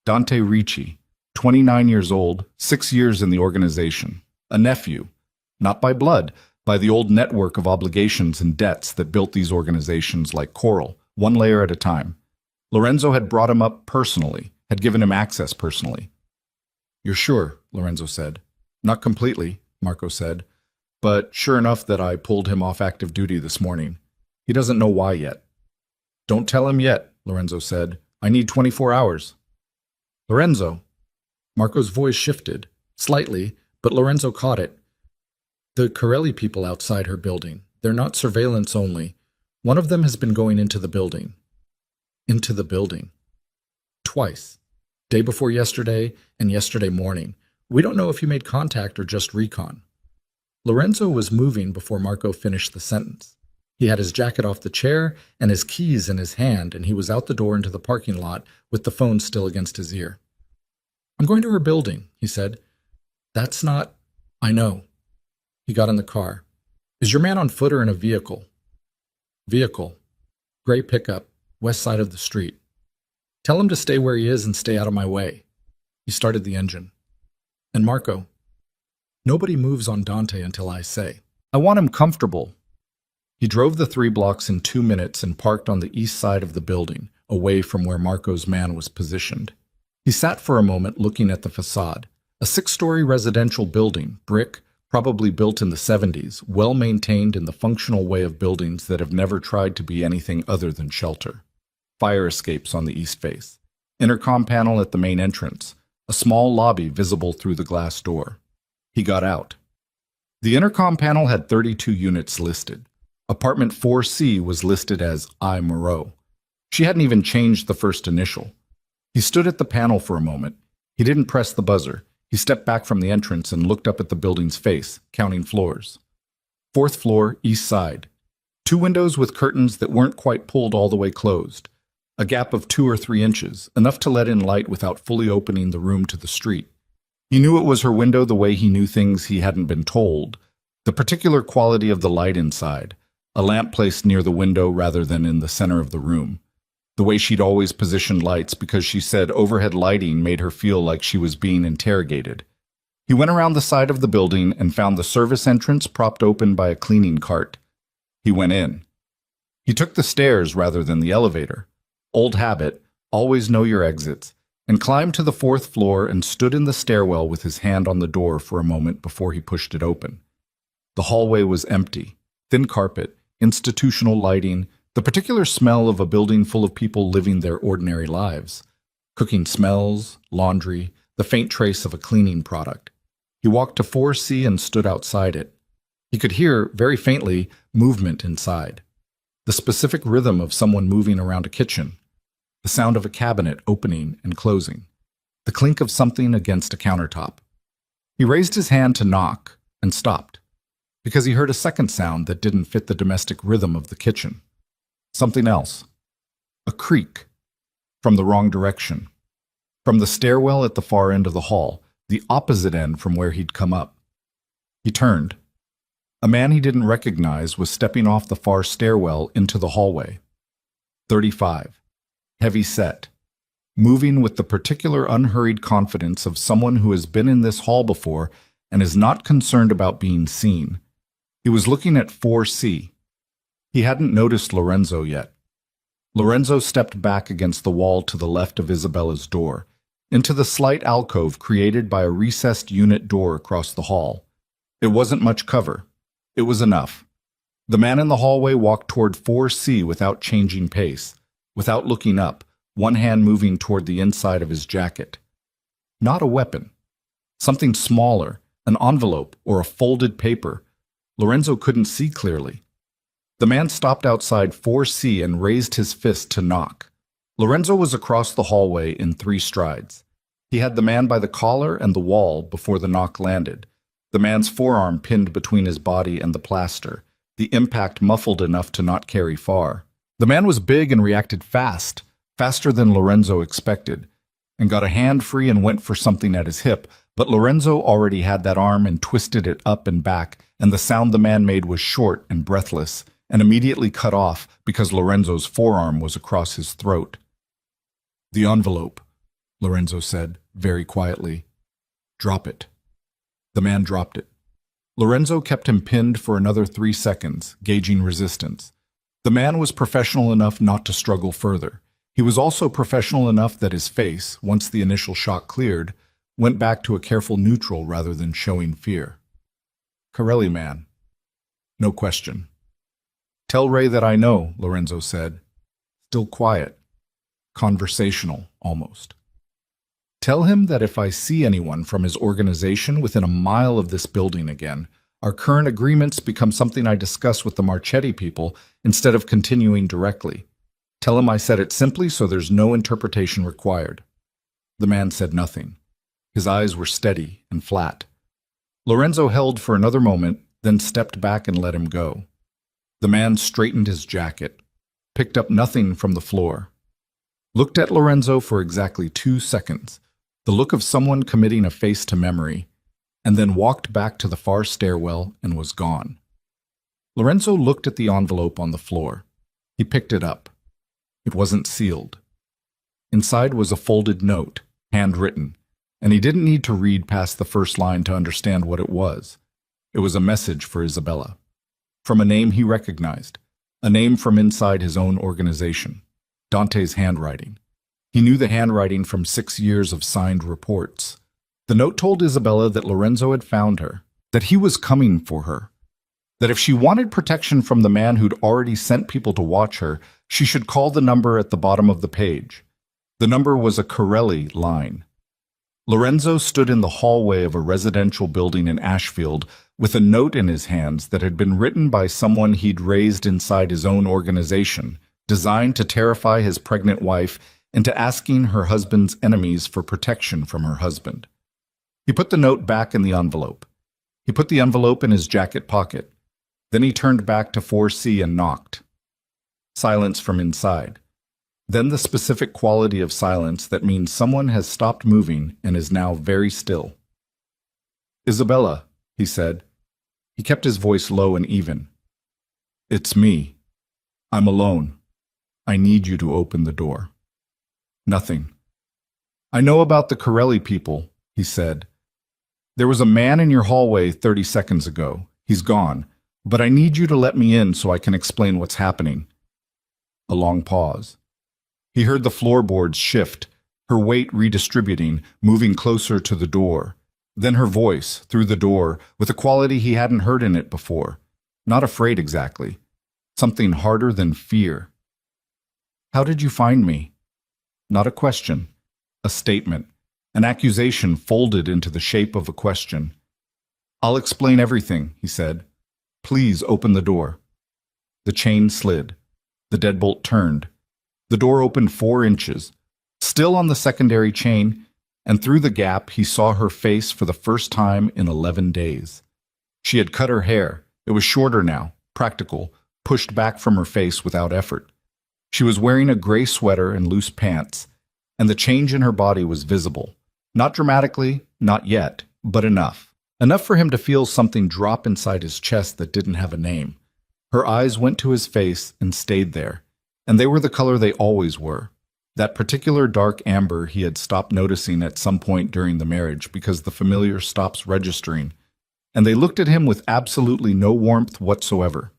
Dante Ricci, 29 years old, 6 years in the organization, a nephew, not by blood, by the old network of obligations and debts that built these organizations like coral, one layer at a time. Lorenzo had brought him up personally, had given him access personally. "You're sure?" Lorenzo said. "Not completely," Marco said, "but sure enough that I pulled him off active duty this morning. He doesn't know why yet." "Don't tell him yet," Lorenzo said. "I need 24 hours. "Lorenzo." Marco's voice shifted, slightly, but Lorenzo caught it. "The Corelli people outside her building. They're not surveillance only. One of them has been going into the building." Into the building. Twice. Day before yesterday and yesterday morning. We don't know if he made contact or just recon. Lorenzo was moving before Marco finished the sentence. He had his jacket off the chair and his keys in his hand, and he was out the door into the parking lot with the phone still against his ear. "I'm going to her building," he said. "That's not—" "I know." He got in the car. "Is your man on foot or in a vehicle?" "Vehicle. Gray pickup, west side of the street." "Tell him to stay where he is and stay out of my way." He started the engine. "And Marco?" "Nobody moves on Dante until I say. I want him comfortable." He drove the 3 blocks in 2 minutes and parked on the east side of the building, away from where Marco's man was positioned. He sat for a moment looking at the facade. A 6-story residential building, brick, probably built in the 70s, well-maintained in the functional way of buildings that have never tried to be anything other than shelter. Fire escapes on the east face. Intercom panel at the main entrance. A small lobby visible through the glass door. He got out. The intercom panel had 32 units listed. Apartment 4C was listed as I. Moreau. She hadn't even changed the first initial. He stood at the panel for a moment. He didn't press the buzzer. He stepped back from the entrance and looked up at the building's face, counting floors. 4th floor, east side. 2 windows with curtains that weren't quite pulled all the way closed. A gap of 2 or 3 inches, enough to let in light without fully opening the room to the street. He knew it was her window the way he knew things he hadn't been told. The particular quality of the light inside. A lamp placed near the window rather than in the center of the room. The way she'd always positioned lights because she said overhead lighting made her feel like she was being interrogated. He went around the side of the building and found the service entrance propped open by a cleaning cart. He went in. He took the stairs rather than the elevator. Old habit, always know your exits, and climbed to the 4th floor and stood in the stairwell with his hand on the door for a moment before he pushed it open. The hallway was empty. Thin carpet, institutional lighting, the particular smell of a building full of people living their ordinary lives. Cooking smells, laundry, the faint trace of a cleaning product. He walked to 4C and stood outside it. He could hear, very faintly, movement inside. The specific rhythm of someone moving around a kitchen. The sound of a cabinet opening and closing. The clink of something against a countertop. He raised his hand to knock and stopped, because he heard a second sound that didn't fit the domestic rhythm of the kitchen. Something else. A creak. From the wrong direction. From the stairwell at the far end of the hall, the opposite end from where he'd come up. He turned. A man he didn't recognize was stepping off the far stairwell into the hallway. 35. Heavy set. Moving with the particular unhurried confidence of someone who has been in this hall before and is not concerned about being seen. He was looking at 4C. He hadn't noticed Lorenzo yet. Lorenzo stepped back against the wall to the left of Isabella's door, into the slight alcove created by a recessed unit door across the hall. It wasn't much cover. It was enough. The man in the hallway walked toward 4C without changing pace, without looking up, one hand moving toward the inside of his jacket. Not a weapon. Something smaller, an envelope or a folded paper. Lorenzo couldn't see clearly. The man stopped outside 4C and raised his fist to knock. Lorenzo was across the hallway in 3 strides. He had the man by the collar and the wall before the knock landed, the man's forearm pinned between his body and the plaster, the impact muffled enough to not carry far. The man was big and reacted fast, faster than Lorenzo expected, and got a hand free and went for something at his hip, but Lorenzo already had that arm and twisted it up and back, and the sound the man made was short and breathless, and immediately cut off because Lorenzo's forearm was across his throat. "The envelope," Lorenzo said, very quietly. "Drop it." The man dropped it. Lorenzo kept him pinned for another 3 seconds, gauging resistance. The man was professional enough not to struggle further. He was also professional enough that his face, once the initial shock cleared, went back to a careful neutral rather than showing fear. "Corelli, man." "No question." "Tell Ray that I know," Lorenzo said. Still quiet. Conversational, almost. "Tell him that if I see anyone from his organization within a mile of this building again, our current agreements become something I discuss with the Marchetti people instead of continuing directly. Tell him I said it simply so there's no interpretation required." The man said nothing. His eyes were steady and flat. Lorenzo held for another moment, then stepped back and let him go. The man straightened his jacket, picked up nothing from the floor, looked at Lorenzo for exactly 2 seconds, the look of someone committing a face to memory, and then walked back to the far stairwell and was gone. Lorenzo looked at the envelope on the floor. He picked it up. It wasn't sealed. Inside was a folded note, handwritten, and he didn't need to read past the first line to understand what it was. It was a message for Isabella, from a name he recognized, a name from inside his own organization, Dante's handwriting. He knew the handwriting from 6 years of signed reports. The note told Isabella that Lorenzo had found her, that he was coming for her, that if she wanted protection from the man who'd already sent people to watch her, she should call the number at the bottom of the page. The number was a Corelli line. Lorenzo stood in the hallway of a residential building in Ashfield with a note in his hands that had been written by someone he'd raised inside his own organization, designed to terrify his pregnant wife into asking her husband's enemies for protection from her husband. He put the note back in the envelope. He put the envelope in his jacket pocket. Then he turned back to 4C and knocked. Silence from inside. Then the specific quality of silence that means someone has stopped moving and is now very still. "Isabella," he said. He kept his voice low and even. "It's me. I'm alone. I need you to open the door." Nothing. "I know about the Corelli people," he said. "There was a man in your hallway 30 seconds ago. He's gone. But I need you to let me in so I can explain what's happening." A long pause. He heard the floorboards shift, her weight redistributing, moving closer to the door. Then her voice, through the door, with a quality he hadn't heard in it before. Not afraid exactly. Something harder than fear. "How did you find me?" Not a question. A statement. An accusation folded into the shape of a question. "I'll explain everything," he said. "Please open the door." The chain slid. The deadbolt turned. The door opened 4 inches, still on the secondary chain, and through the gap he saw her face for the first time in 11 days. She had cut her hair. It was shorter now, practical, pushed back from her face without effort. She was wearing a gray sweater and loose pants, and the change in her body was visible. Not dramatically, not yet, but enough. Enough for him to feel something drop inside his chest that didn't have a name. Her eyes went to his face and stayed there, and they were the color they always were. That particular dark amber he had stopped noticing at some point during the marriage because the familiar stops registering, and they looked at him with absolutely no warmth whatsoever.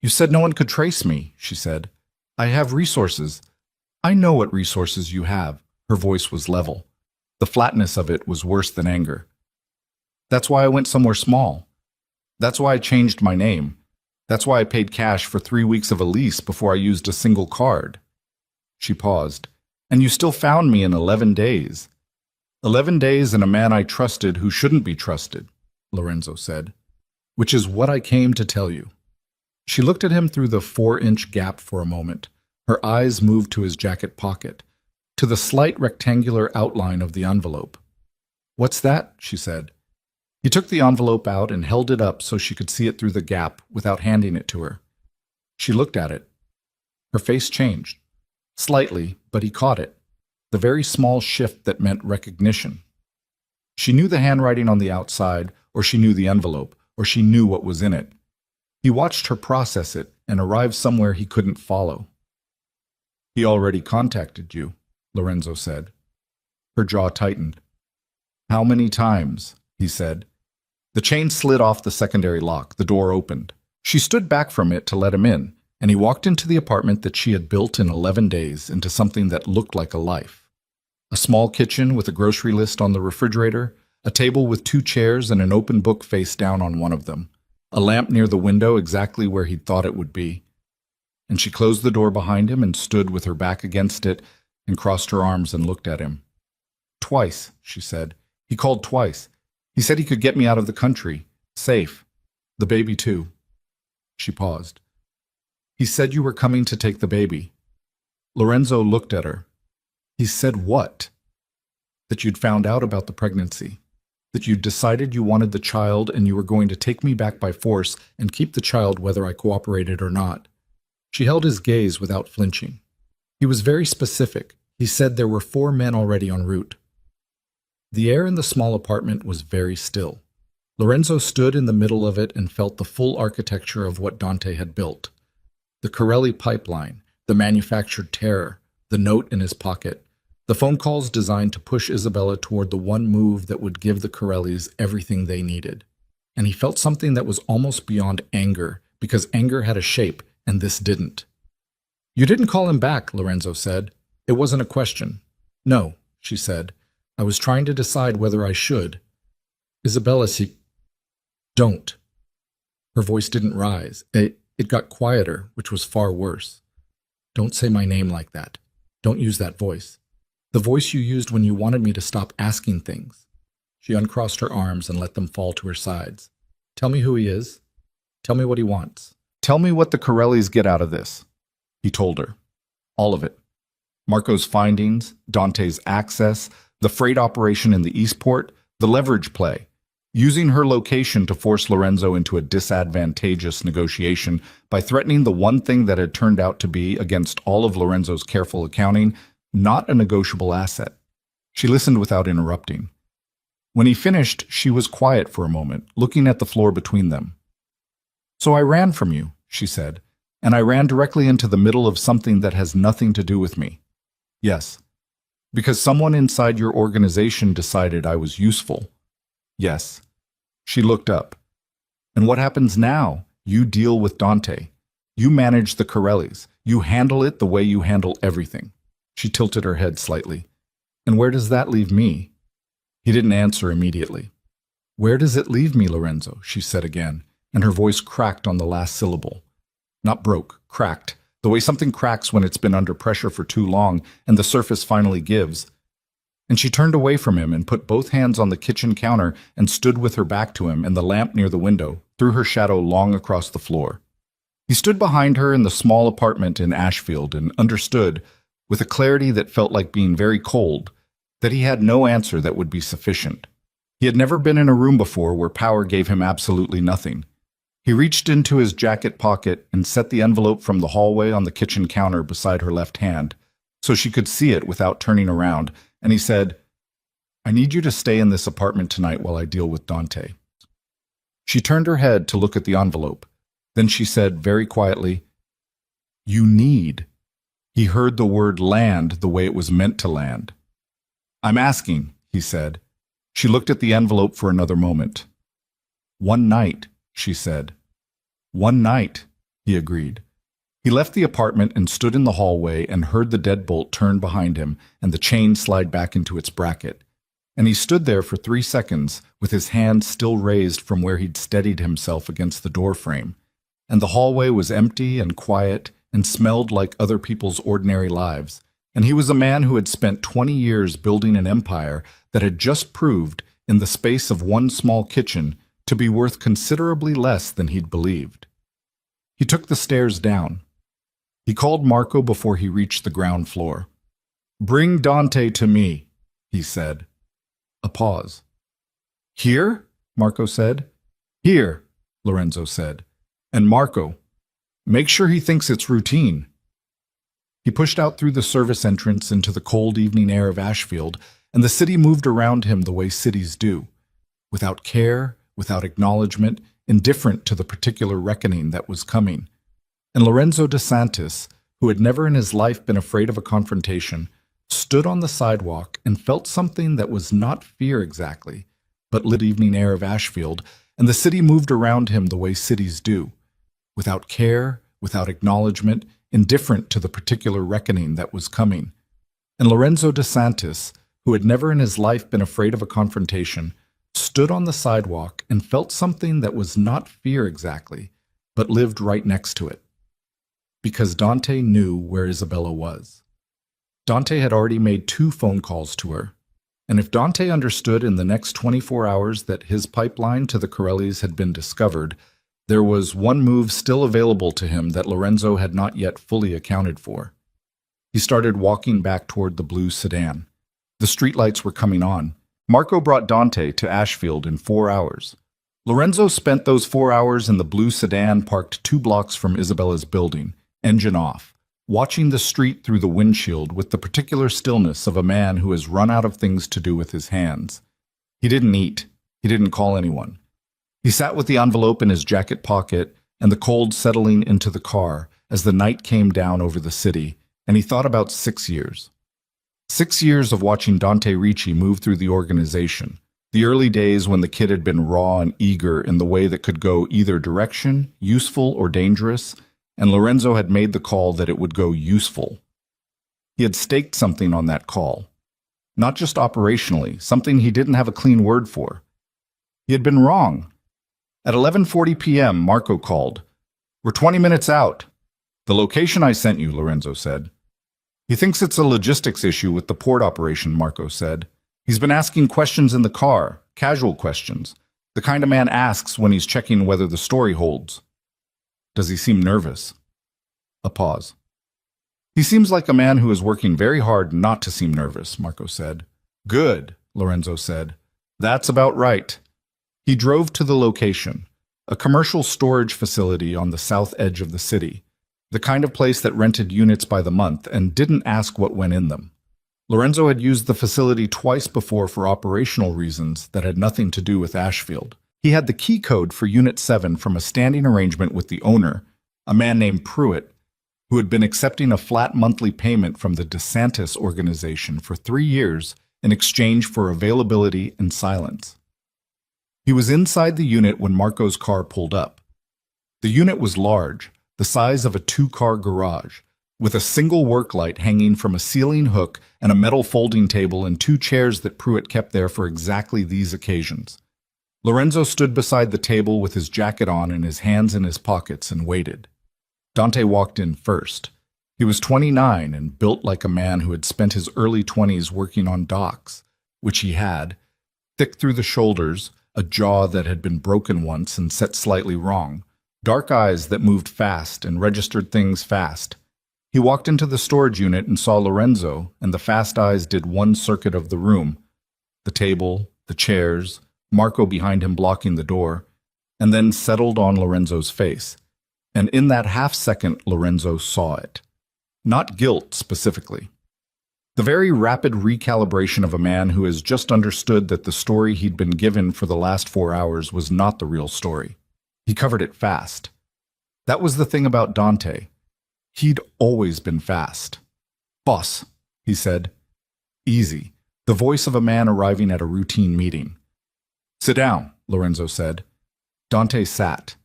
"You said no one could trace me," she said. "I have resources." "I know what resources you have." Her voice was level. The flatness of it was worse than anger. "That's why I went somewhere small. That's why I changed my name. That's why I paid cash for 3 weeks of a lease before I used a single card." She paused. "And you still found me in 11 days. 11 days and a man I trusted who shouldn't be trusted," Lorenzo said. "Which is what I came to tell you." She looked at him through the 4-inch gap for a moment. Her eyes moved to his jacket pocket, to the slight rectangular outline of the envelope. "What's that?" she said. He took the envelope out and held it up so she could see it through the gap without handing it to her. She looked at it. Her face changed. Slightly, but he caught it. The very small shift that meant recognition. She knew the handwriting on the outside, or she knew the envelope, or she knew what was in it. He watched her process it and arrive somewhere he couldn't follow. "He already contacted you," Lorenzo said. Her jaw tightened. "How many times?" he said. The chain slid off the secondary lock. The door opened. She stood back from it to let him in, and he walked into the apartment that she had built in 11 days into something that looked like a life. A small kitchen with a grocery list on the refrigerator, a table with 2 chairs and an open book face down on one of them, a lamp near the window exactly where he'd thought it would be. And she closed the door behind him and stood with her back against it and crossed her arms and looked at him. "Twice," she said. "He called twice. He said he could get me out of the country. Safe. The baby, too." She paused. "He said you were coming to take the baby." Lorenzo looked at her. "He said what?" "That you'd found out about the pregnancy. That you decided you wanted the child and you were going to take me back by force and keep the child whether I cooperated or not. She held his gaze without flinching. He was very specific. He said there were 4 men already en route. The air in the small apartment was very still. Lorenzo stood in the middle of it and felt the full architecture of what Dante had built. The Corelli pipeline, the manufactured terror, the note in his pocket, the phone calls designed to push Isabella toward the one move that would give the Corellis everything they needed. And he felt something that was almost beyond anger, because anger had a shape and this didn't. "You didn't call him back," Lorenzo said. "It wasn't a question." "No," she said. "I was trying to decide whether I should." "Isabella, don't." Her voice didn't rise. It got quieter, which was far worse. "Don't say my name like that. Don't use that voice. The voice you used when you wanted me to stop asking things." She uncrossed her arms and let them fall to her sides. "Tell me who he is. Tell me what he wants. Tell me what the Corellis get out of this." He told her. All of it. Marco's findings, Dante's access, the freight operation in the Eastport, the leverage play, using her location to force Lorenzo into a disadvantageous negotiation by threatening the one thing that had turned out to be, against all of Lorenzo's careful accounting, not a negotiable asset. She listened without interrupting. When he finished, she was quiet for a moment, looking at the floor between them. "So I ran from you," she said, "and I ran directly into the middle of something that has nothing to do with me." "Yes." "Because someone inside your organization decided I was useful." "Yes." She looked up. "And what happens now? You deal with Dante. You manage the Corellis. You handle it the way you handle everything." She tilted her head slightly. "And where does that leave me?" He didn't answer immediately. "Where does it leave me, Lorenzo?" she said again, and her voice cracked on the last syllable. Not broke, cracked, the way something cracks when it's been under pressure for too long and the surface finally gives. And she turned away from him and put both hands on the kitchen counter and stood with her back to him and the lamp near the window, threw her shadow long across the floor. He stood behind her in the small apartment in Ashfield and understood, with a clarity that felt like being very cold, that he had no answer that would be sufficient. He had never been in a room before where power gave him absolutely nothing. He reached into his jacket pocket and set the envelope from the hallway on the kitchen counter beside her left hand, so she could see it without turning around, and he said, "I need you to stay in this apartment tonight while I deal with Dante." She turned her head to look at the envelope. Then she said very quietly, "You need." He heard the word land the way it was meant to land. "I'm asking," he said. She looked at the envelope for another moment. "One night," she said. "One night," he agreed. He left the apartment and stood in the hallway and heard the deadbolt turn behind him and the chain slide back into its bracket. And he stood there for 3 seconds with his hand still raised from where he'd steadied himself against the door frame. And the hallway was empty and quiet and smelled like other people's ordinary lives. And he was a man who had spent 20 years building an empire that had just proved, in the space of one small kitchen, to be worth considerably less than he'd believed. He took the stairs down. He called Marco before he reached the ground floor. "Bring Dante to me," he said. A pause. "Here?" Marco said. "Here," Lorenzo said. "And Marco, make sure he thinks it's routine." He pushed out through the service entrance into the cold evening air of Ashfield, and the city moved around him the way cities do, without care, without acknowledgement, indifferent to the particular reckoning that was coming. And Lorenzo de Santis, who had never in his life been afraid of a confrontation, stood on the sidewalk and felt something that was not fear exactly, but lit evening air of Ashfield, and the city moved around him the way cities do, without care, without acknowledgement, indifferent to the particular reckoning that was coming. And Lorenzo de Santis, who had never in his life been afraid of a confrontation, stood on the sidewalk and felt something that was not fear exactly, but lived right next to it. Because Dante knew where Isabella was. Dante had already made 2 phone calls to her, and if Dante understood in the next 24 hours that his pipeline to the Corellis had been discovered, there was one move still available to him that Lorenzo had not yet fully accounted for. He started walking back toward the blue sedan. The streetlights were coming on. Marco brought Dante to Ashfield in 4 hours. Lorenzo spent those 4 hours in the blue sedan parked 2 blocks from Isabella's building, engine off, watching the street through the windshield with the particular stillness of a man who has run out of things to do with his hands. He didn't eat. He didn't call anyone. He sat with the envelope in his jacket pocket and the cold settling into the car as the night came down over the city, and he thought about 6 years. 6 years of watching Dante Ricci move through the organization, the early days when the kid had been raw and eager in the way that could go either direction, useful or dangerous, and Lorenzo had made the call that it would go useful. He had staked something on that call. Not just operationally, something he didn't have a clean word for. He had been wrong. At 11:40 p.m., Marco called. "We're 20 minutes out." "The location I sent you," Lorenzo said. "He thinks it's a logistics issue with the port operation," Marco said. "He's been asking questions in the car, casual questions, the kind a man asks when he's checking whether the story holds." "Does he seem nervous?" A pause. "He seems like a man who is working very hard not to seem nervous," Marco said. "Good," Lorenzo said. "That's about right." He drove to the location, a commercial storage facility on the south edge of the city, the kind of place that rented units by the month and didn't ask what went in them. Lorenzo had used the facility twice before for operational reasons that had nothing to do with Ashfield. He had the key code for Unit 7 from a standing arrangement with the owner, a man named Pruitt, who had been accepting a flat monthly payment from the DeSantis organization for 3 years in exchange for availability and silence. He was inside the unit when Marco's car pulled up. The unit was large, the size of a 2-car garage, with a single work light hanging from a ceiling hook and a metal folding table and 2 chairs that Pruitt kept there for exactly these occasions. Lorenzo stood beside the table with his jacket on and his hands in his pockets and waited. Dante walked in first. He was 29 and built like a man who had spent his early 20s working on docks, which he had, thick through the shoulders, a jaw that had been broken once and set slightly wrong, dark eyes that moved fast and registered things fast. He walked into the storage unit and saw Lorenzo, and the fast eyes did one circuit of the room, the table, the chairs, Marco behind him blocking the door, and then settled on Lorenzo's face. And in that half-second, Lorenzo saw it. Not guilt, specifically. The very rapid recalibration of a man who has just understood that the story he'd been given for the last 4 hours was not the real story. He covered it fast. That was the thing about Dante. He'd always been fast. "Boss," he said. Easy, the voice of a man arriving at a routine meeting. "Sit down," Lorenzo said. Dante sat.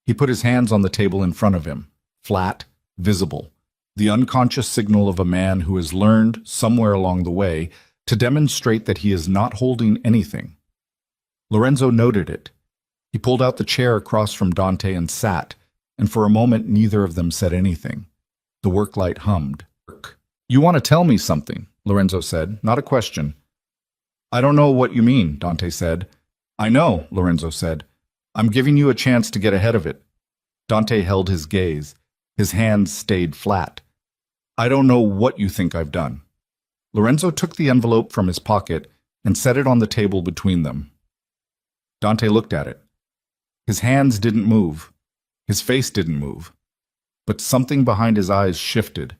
He put his hands on the table in front of him, flat, visible, the unconscious signal of a man who has learned, somewhere along the way, to demonstrate that he is not holding anything. Lorenzo noted it. He pulled out the chair across from Dante and sat, and for a moment neither of them said anything. The work light hummed. "You want to tell me something," Lorenzo said, "not a question." "I don't know what you mean," Dante said. "I know," Lorenzo said. "I'm giving you a chance to get ahead of it." Dante held his gaze. His hands stayed flat. "I don't know what you think I've done." Lorenzo took the envelope from his pocket and set it on the table between them. Dante looked at it. His hands didn't move. His face didn't move. But something behind his eyes shifted,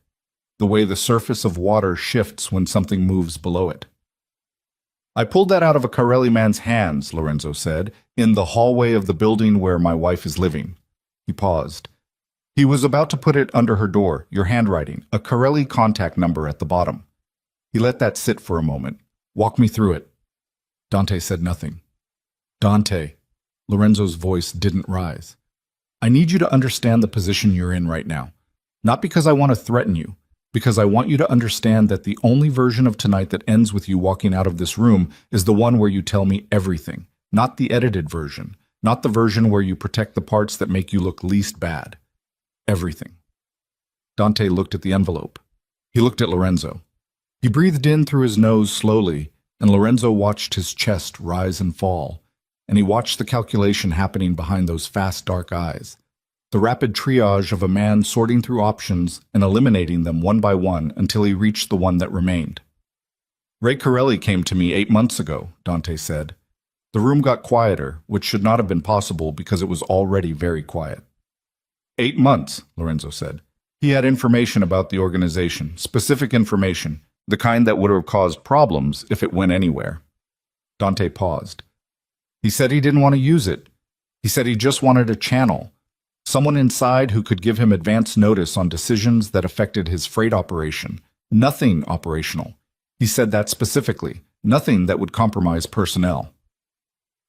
the way the surface of water shifts when something moves below it. "I pulled that out of a Corelli man's hands," Lorenzo said, "in the hallway of the building where my wife is living." He paused. "He was about to put it under her door, your handwriting, a Corelli contact number at the bottom." He let that sit for a moment. "Walk me through it." Dante said nothing. "Dante," Lorenzo's voice didn't rise. "I need you to understand the position you're in right now. Not because I want to threaten you, because I want you to understand that the only version of tonight that ends with you walking out of this room is the one where you tell me everything, not the edited version, not the version where you protect the parts that make you look least bad. Everything." Dante looked at the envelope. He looked at Lorenzo. He breathed in through his nose slowly, and Lorenzo watched his chest rise and fall, and he watched the calculation happening behind those fast, dark eyes, the rapid triage of a man sorting through options and eliminating them one by one until he reached the one that remained. Ray Corelli came to me 8 months ago, Dante said. The room got quieter, which should not have been possible because it was already very quiet. 8 months, Lorenzo said. He had information about the organization, specific information, the kind that would have caused problems if it went anywhere. Dante paused. He said he didn't want to use it. He said he just wanted a channel, someone inside who could give him advance notice on decisions that affected his freight operation. Nothing operational. He said that specifically. Nothing that would compromise personnel.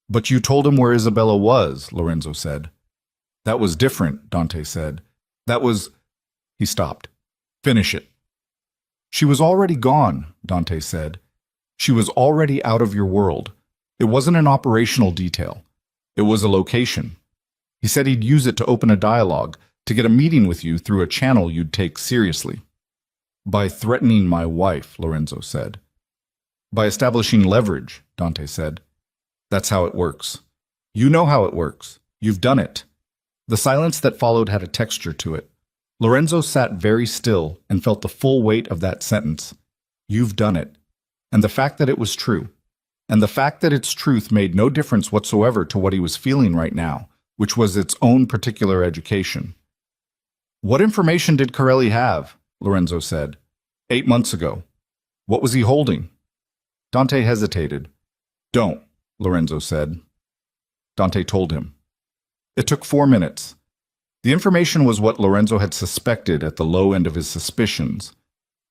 But you told him where Isabella was, Lorenzo said. That was different, Dante said. That was... He stopped. Finish it. She was already gone, Dante said. She was already out of your world. It wasn't an operational detail. It was a location. He said he'd use it to open a dialogue, to get a meeting with you through a channel you'd take seriously. By threatening my wife, Lorenzo said. By establishing leverage, Dante said. That's how it works. You know how it works. You've done it. The silence that followed had a texture to it. Lorenzo sat very still and felt the full weight of that sentence. You've done it. And the fact that it was true. And the fact that its truth made no difference whatsoever to what he was feeling right now, which was its own particular education. What information did Corelli have? Lorenzo said. 8 months ago. What was he holding? Dante hesitated. Don't, Lorenzo said. Dante told him. It took 4 minutes. The information was what Lorenzo had suspected at the low end of his suspicions.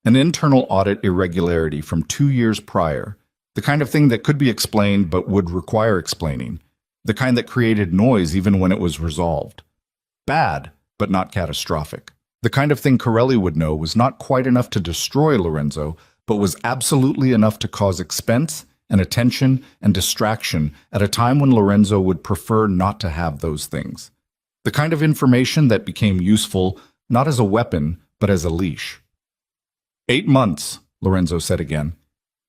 An internal audit irregularity from 2 years prior, the kind of thing that could be explained but would require explaining, the kind that created noise even when it was resolved. Bad, but not catastrophic. The kind of thing Corelli would know was not quite enough to destroy Lorenzo, but was absolutely enough to cause expense and attention and distraction at a time when Lorenzo would prefer not to have those things. The kind of information that became useful not as a weapon, but as a leash. 8 months, Lorenzo said again.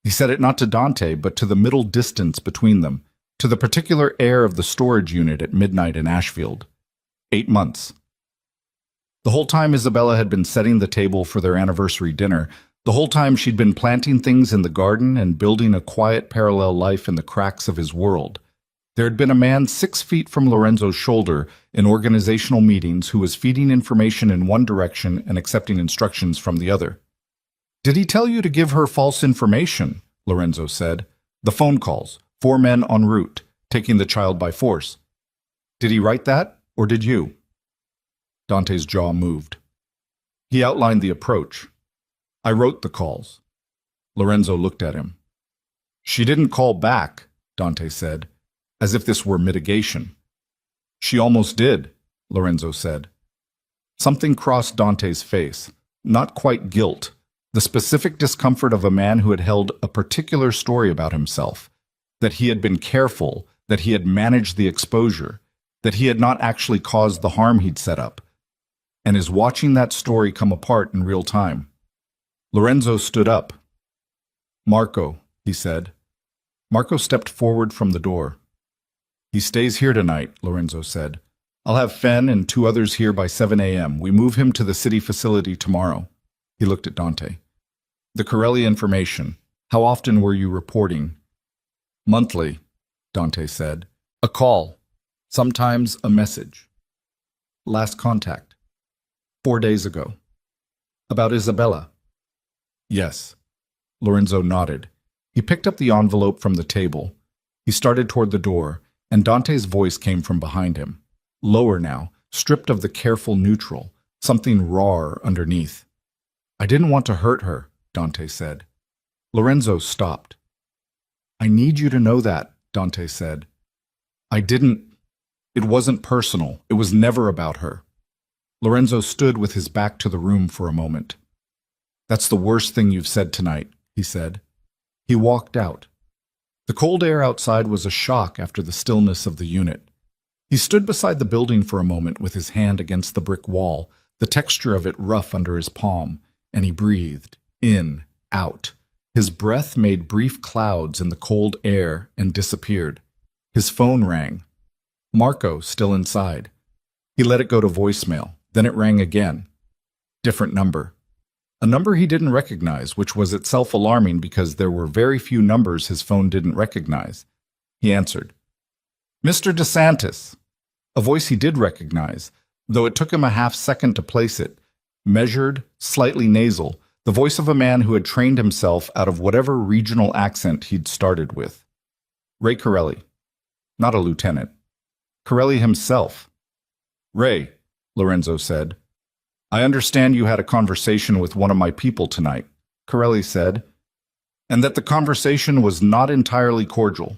He said it not to Dante, but to the middle distance between them, to the particular air of the storage unit at midnight in Ashfield. 8 months. The whole time Isabella had been setting the table for their anniversary dinner, the whole time she'd been planting things in the garden and building a quiet parallel life in the cracks of his world. There had been a man 6 feet from Lorenzo's shoulder in organizational meetings who was feeding information in one direction and accepting instructions from the other. Did he tell you to give her false information? Lorenzo said. The phone calls, 4 men en route, taking the child by force. Did he write that, or did you? Dante's jaw moved. He outlined the approach. I wrote the calls. Lorenzo looked at him. She didn't call back, Dante said, as if this were mitigation. She almost did, Lorenzo said. Something crossed Dante's face, not quite guilt, the specific discomfort of a man who had held a particular story about himself, that he had been careful, that he had managed the exposure, that he had not actually caused the harm he'd set up, and is watching that story come apart in real time. Lorenzo stood up. Marco, he said. Marco stepped forward from the door. He stays here tonight, Lorenzo said. I'll have Fen and 2 others here by 7 a.m. We move him to the city facility tomorrow. He looked at Dante. The Corelli information. How often were you reporting? Monthly, Dante said. A call. Sometimes a message. Last contact. 4 days ago. About Isabella. Yes. Lorenzo nodded. He picked up the envelope from the table. He started toward the door, and Dante's voice came from behind him. Lower now, stripped of the careful neutral, something rawer underneath. I didn't want to hurt her, Dante said. Lorenzo stopped. I need you to know that, Dante said. I didn't. It wasn't personal. It was never about her. Lorenzo stood with his back to the room for a moment. That's the worst thing you've said tonight, he said. He walked out. The cold air outside was a shock after the stillness of the unit. He stood beside the building for a moment with his hand against the brick wall, the texture of it rough under his palm, and he breathed, in, out. His breath made brief clouds in the cold air and disappeared. His phone rang. Marco, still inside. He let it go to voicemail. Then it rang again. Different number. A number he didn't recognize, which was itself alarming because there were very few numbers his phone didn't recognize. He answered, "Mr. DeSantis." A voice he did recognize, though it took him a half-second to place it. Measured, slightly nasal, the voice of a man who had trained himself out of whatever regional accent he'd started with. Ray Corelli. Not a lieutenant. Corelli himself. "Ray," Lorenzo said, "I understand you had a conversation with one of my people tonight," Corelli said, "and that the conversation was not entirely cordial."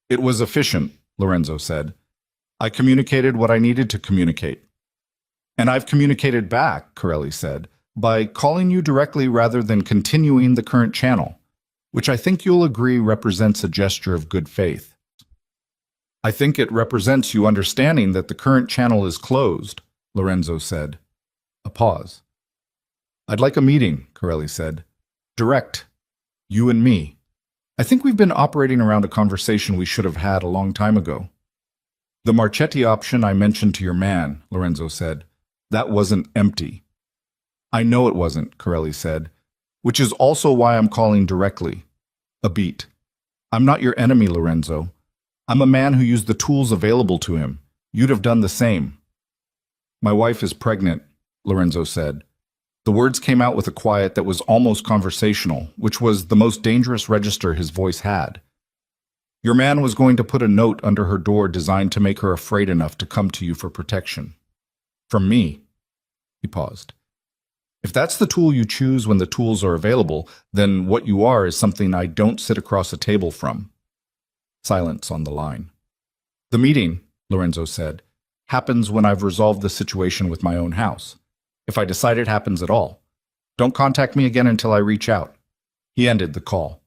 "It was efficient," Lorenzo said. "I communicated what I needed to communicate." "And I've communicated back," Corelli said, "by calling you directly rather than continuing the current channel, which I think you'll agree represents a gesture of good faith." "I think it represents you understanding that the current channel is closed," Lorenzo said. A pause. "I'd like a meeting," Corelli said. "Direct. You and me. I think we've been operating around a conversation we should have had a long time ago." "The Marchetti option I mentioned to your man," Lorenzo said. "That wasn't empty." "I know it wasn't," Corelli said, "which is also why I'm calling directly." A beat. "I'm not your enemy, Lorenzo. I'm a man who used the tools available to him. You'd have done the same." "My wife is pregnant," Lorenzo said. The words came out with a quiet that was almost conversational, which was the most dangerous register his voice had. "Your man was going to put a note under her door designed to make her afraid enough to come to you for protection. From me." He paused. "If that's the tool you choose when the tools are available, then what you are is something I don't sit across a table from." Silence on the line. "The meeting," Lorenzo said, "happens when I've resolved the situation with my own house. If I decide it happens at all. Don't contact me again until I reach out." He ended the call.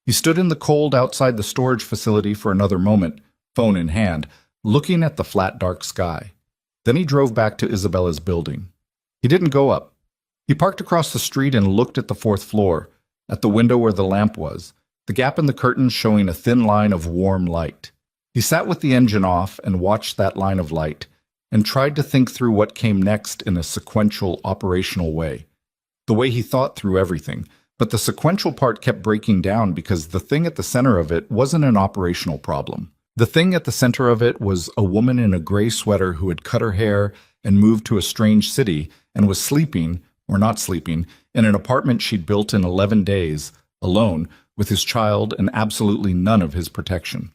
He stood in the cold outside the storage facility for another moment, phone in hand, looking at the flat, dark sky. Then he drove back to Isabella's building. He didn't go up. He parked across the street and looked at the fourth floor, at the window where the lamp was, the gap in the curtains showing a thin line of warm light. He sat with the engine off and watched that line of light, and tried to think through what came next in a sequential, operational way. The way he thought through everything, but the sequential part kept breaking down because the thing at the center of it wasn't an operational problem. The thing at the center of it was a woman in a gray sweater who had cut her hair and moved to a strange city and was sleeping, or not sleeping, in an apartment she'd built in 11 days, alone, with his child and absolutely none of his protection.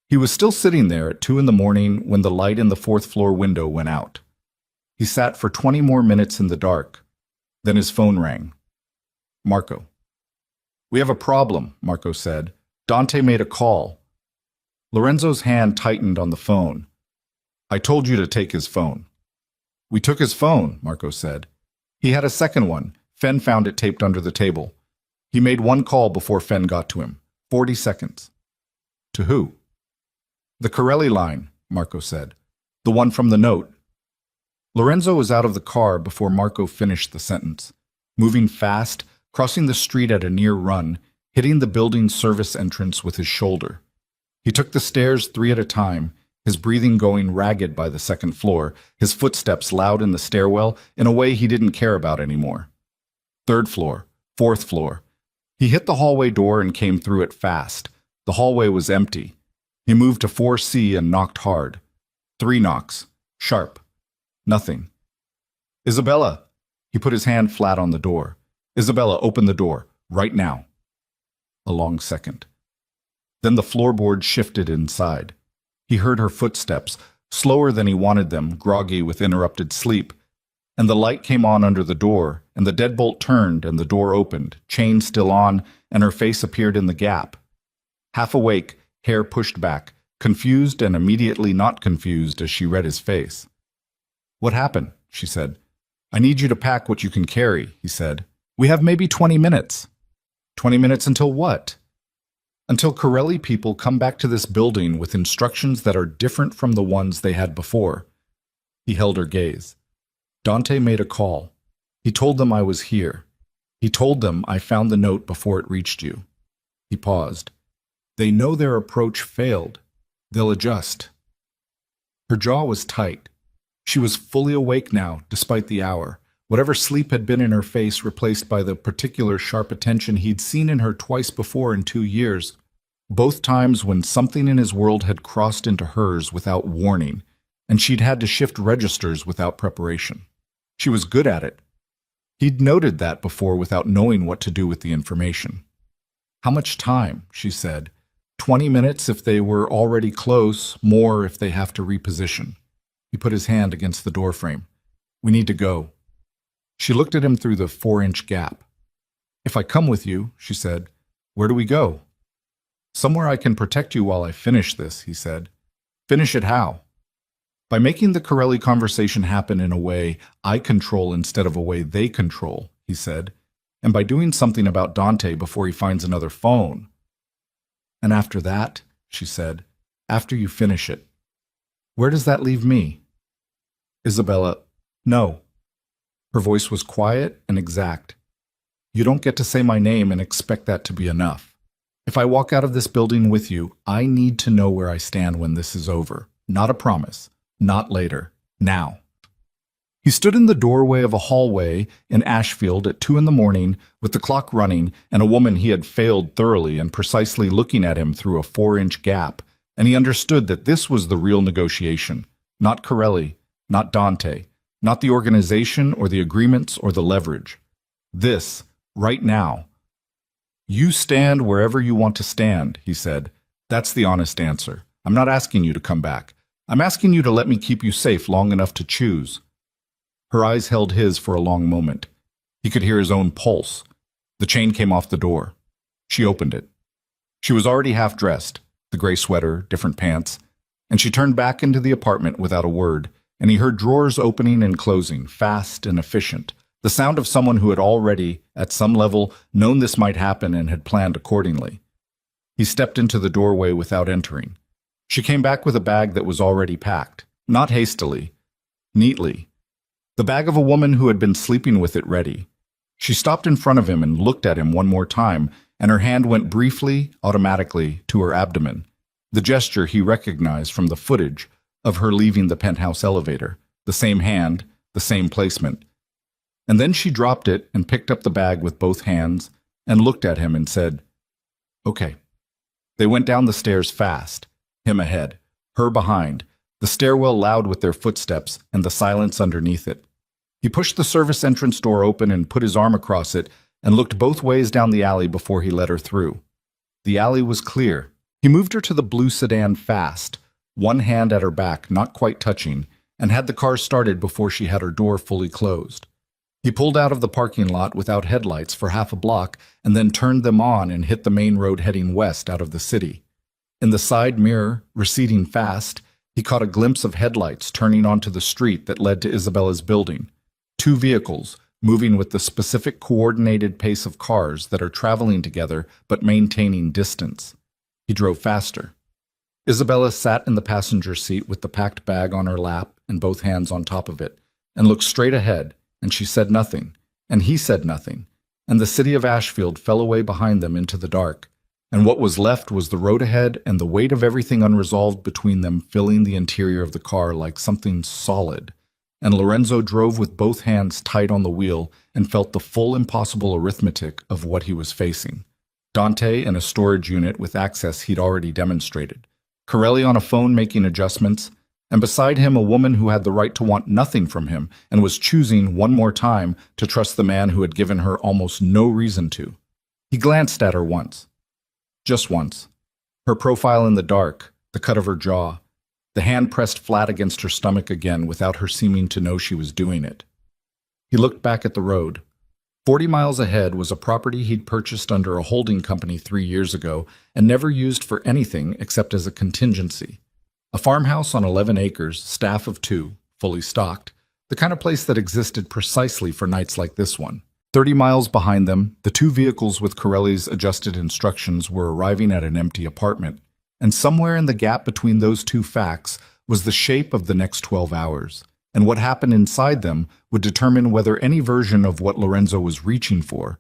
He was still sitting there at 2 a.m. when the light in the fourth-floor window went out. He sat for 20 more minutes in the dark. Then his phone rang. Marco. "We have a problem," Marco said. "Dante made a call." Lorenzo's hand tightened on the phone. "I told you to take his phone." "We took his phone," Marco said. "He had a second one. Fen found it taped under the table. He made one call before Fen got to him. 40 seconds. "To who?" "The Corelli line," Marco said. "The one from the note." Lorenzo was out of the car before Marco finished the sentence. Moving fast, crossing the street at a near run, hitting the building's service entrance with his shoulder. He took the stairs 3 at a time, his breathing going ragged by the second floor, his footsteps loud in the stairwell in a way he didn't care about anymore. 3rd floor, 4th floor. He hit the hallway door and came through it fast. The hallway was empty. He moved to 4C and knocked hard. 3 knocks. Sharp. Nothing. "Isabella!" He put his hand flat on the door. "Isabella, open the door. Right now." A long second. Then the floorboard shifted inside. He heard her footsteps, slower than he wanted them, groggy with interrupted sleep. And the light came on under the door, and the deadbolt turned, and the door opened, chain still on, and her face appeared in the gap. Half awake, hair pushed back, confused and immediately not confused as she read his face. "What happened?" she said. "I need you to pack what you can carry," he said. "We have maybe 20 minutes. 20 minutes until what?" "Until Corelli people come back to this building with instructions that are different from the ones they had before." He held her gaze. "Dante made a call. He told them I was here. He told them I found the note before it reached you." He paused. "They know their approach failed. They'll adjust." Her jaw was tight. She was fully awake now, despite the hour, Whatever sleep had been in her face replaced by the particular sharp attention he'd seen in her twice before in 2 years, both times when something in his world had crossed into hers without warning, and she'd had to shift registers without preparation. She was good at it. He'd noted that before without knowing what to do with the information. "How much time?" she said. 20 minutes if they were already close, more if they have to reposition. He put his hand against the doorframe. "We need to go." She looked at him through the 4-inch gap. "If I come with you," she said, "where do we go?" "Somewhere I can protect you while I finish this," he said. "Finish it how?" "By making the Corelli conversation happen in a way I control instead of a way they control," he said, "and by doing something about Dante before he finds another phone." "And after that," she said, "after you finish it, where does that leave me?" "Isabella, no." Her voice was quiet and exact. "You don't get to say my name and expect that to be enough. If I walk out of this building with you, I need to know where I stand when this is over. Not a promise. Not later. Now." He stood in the doorway of a hallway in Ashfield at 2 a.m. with the clock running and a woman he had failed thoroughly and precisely looking at him through a 4-inch gap, and he understood that this was the real negotiation. Not Corelli, not Dante, not the organization or the agreements or the leverage. This, right now. "You stand wherever you want to stand," he said. "That's the honest answer. I'm not asking you to come back. I'm asking you to let me keep you safe long enough to choose." Her eyes held his for a long moment. He could hear his own pulse. The chain came off the door. She opened it. She was already half-dressed, the gray sweater, different pants, and she turned back into the apartment without a word, and he heard drawers opening and closing, fast and efficient, the sound of someone who had already, at some level, known this might happen and had planned accordingly. He stepped into the doorway without entering. She came back with a bag that was already packed, not hastily, neatly. The bag of a woman who had been sleeping with it ready. She stopped in front of him and looked at him one more time, and her hand went briefly, automatically, to her abdomen. The gesture he recognized from the footage of her leaving the penthouse elevator. The same hand, the same placement. And then she dropped it and picked up the bag with both hands and looked at him and said, "Okay." They went down the stairs fast, him ahead, her behind, the stairwell loud with their footsteps and the silence underneath it. He pushed the service entrance door open and put his arm across it and looked both ways down the alley before he let her through. The alley was clear. He moved her to the blue sedan fast, one hand at her back, not quite touching, and had the car started before she had her door fully closed. He pulled out of the parking lot without headlights for half a block and then turned them on and hit the main road heading west out of the city. In the side mirror, receding fast, he caught a glimpse of headlights turning onto the street that led to Isabella's building. 2 vehicles, moving with the specific coordinated pace of cars that are traveling together but maintaining distance. He drove faster. Isabella sat in the passenger seat with the packed bag on her lap and both hands on top of it, and looked straight ahead, and she said nothing, and he said nothing, and the city of Ashfield fell away behind them into the dark. And what was left was the road ahead and the weight of everything unresolved between them filling the interior of the car like something solid. And Lorenzo drove with both hands tight on the wheel and felt the full impossible arithmetic of what he was facing. Dante in a storage unit with access he'd already demonstrated. Corelli on a phone making adjustments, and beside him a woman who had the right to want nothing from him and was choosing one more time to trust the man who had given her almost no reason to. He glanced at her once. Just once. Her profile in the dark, the cut of her jaw, the hand pressed flat against her stomach again without her seeming to know she was doing it. He looked back at the road. 40 miles ahead was a property he'd purchased under a holding company 3 years ago and never used for anything except as a contingency. A farmhouse on 11 acres, staff of 2, fully stocked, the kind of place that existed precisely for nights like this one. 30 miles behind them, the 2 vehicles with Corelli's adjusted instructions were arriving at an empty apartment, and somewhere in the gap between those 2 facts was the shape of the next 12 hours, and what happened inside them would determine whether any version of what Lorenzo was reaching for,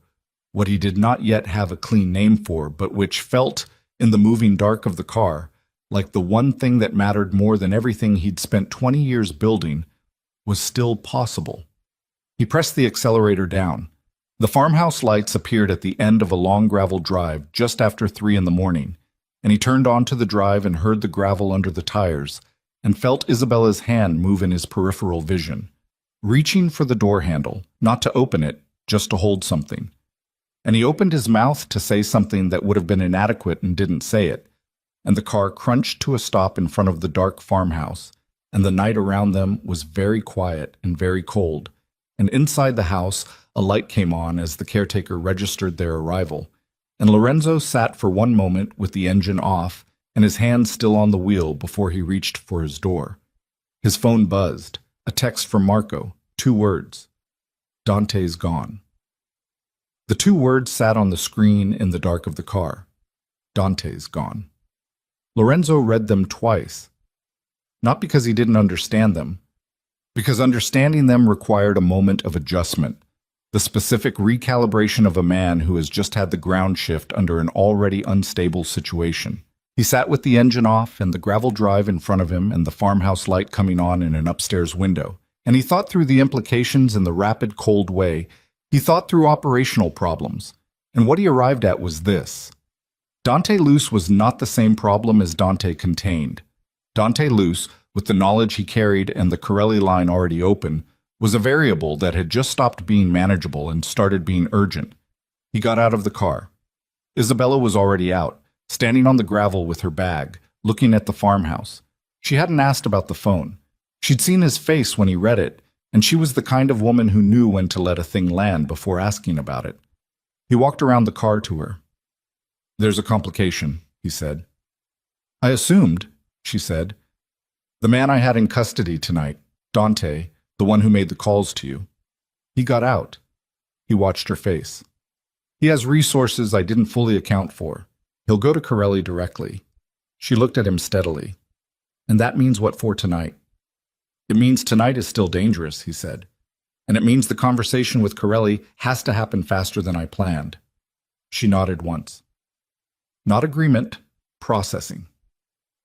what he did not yet have a clean name for, but which felt, in the moving dark of the car, like the one thing that mattered more than everything he'd spent 20 years building, was still possible. He pressed the accelerator down. The farmhouse lights appeared at the end of a long gravel drive just after 3 in the morning, and he turned onto the drive and heard the gravel under the tires, and felt Isabella's hand move in his peripheral vision, reaching for the door handle, not to open it, just to hold something. And he opened his mouth to say something that would have been inadequate and didn't say it, and the car crunched to a stop in front of the dark farmhouse, and the night around them was very quiet and very cold, and inside the house a light came on as the caretaker registered their arrival, and Lorenzo sat for one moment with the engine off and his hand still on the wheel before he reached for his door. His phone buzzed, a text from Marco, 2 words. Dante's gone. The 2 words sat on the screen in the dark of the car. Dante's gone. Lorenzo read them twice, not because he didn't understand them, because understanding them required a moment of adjustment, the specific recalibration of a man who has just had the ground shift under an already unstable situation. He sat with the engine off and the gravel drive in front of him and the farmhouse light coming on in an upstairs window, and he thought through the implications in the rapid, cold way. He thought through operational problems, and what he arrived at was this. Dante Luce was not the same problem as Dante contained. Dante Luce, with the knowledge he carried and the Corelli line already open, was a variable that had just stopped being manageable and started being urgent. He got out of the car. Isabella was already out, standing on the gravel with her bag, looking at the farmhouse. She hadn't asked about the phone. She'd seen his face when he read it, and she was the kind of woman who knew when to let a thing land before asking about it. He walked around the car to her. "There's a complication," he said. "I assumed," she said. "The man I had in custody tonight, Dante, the one who made the calls to you. He got out." He watched her face. "He has resources I didn't fully account for. He'll go to Corelli directly." She looked at him steadily. "And that means what for tonight?" "It means tonight is still dangerous," he said. "And it means the conversation with Corelli has to happen faster than I planned." She nodded once. "Not agreement, processing."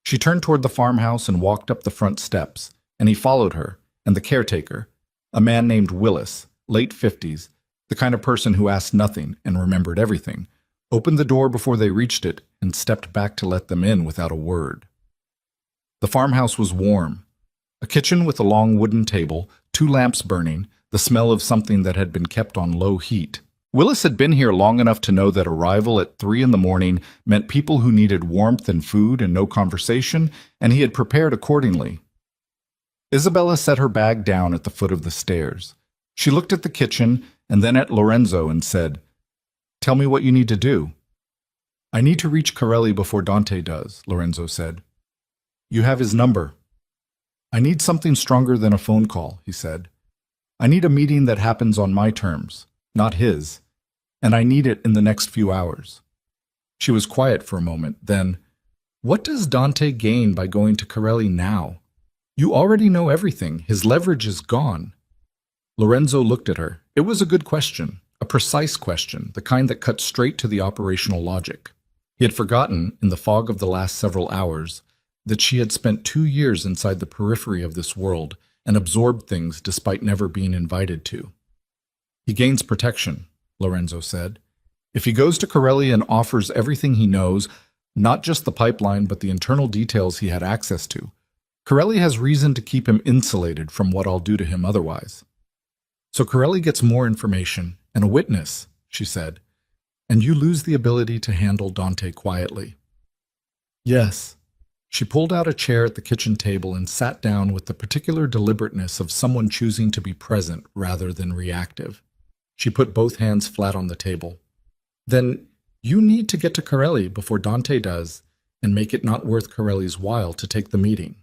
She turned toward the farmhouse and walked up the front steps, and he followed her, and the caretaker, a man named Willis, late 50s, the kind of person who asked nothing and remembered everything, opened the door before they reached it and stepped back to let them in without a word. The farmhouse was warm. A kitchen with a long wooden table, 2 lamps burning, the smell of something that had been kept on low heat. Willis had been here long enough to know that arrival at 3 in the morning meant people who needed warmth and food and no conversation, and he had prepared accordingly. Isabella set her bag down at the foot of the stairs. She looked at the kitchen and then at Lorenzo and said, "Tell me what you need to do." "I need to reach Corelli before Dante does," Lorenzo said. "You have his number." "I need something stronger than a phone call," he said. "I need a meeting that happens on my terms, not his, and I need it in the next few hours." She was quiet for a moment, then, "What does Dante gain by going to Corelli now? You already know everything. His leverage is gone." Lorenzo looked at her. It was a good question, a precise question, the kind that cut straight to the operational logic. He had forgotten, in the fog of the last several hours, that she had spent 2 years inside the periphery of this world and absorbed things despite never being invited to. "He gains protection," Lorenzo said. "If he goes to Corelli and offers everything he knows, not just the pipeline but the internal details he had access to, Corelli has reason to keep him insulated from what I'll do to him otherwise. So Corelli gets more information and a witness," she said, "and you lose the ability to handle Dante quietly." "Yes." She pulled out a chair at the kitchen table and sat down with the particular deliberateness of someone choosing to be present rather than reactive. She put both hands flat on the table. "Then you need to get to Corelli before Dante does and make it not worth Corelli's while to take the meeting."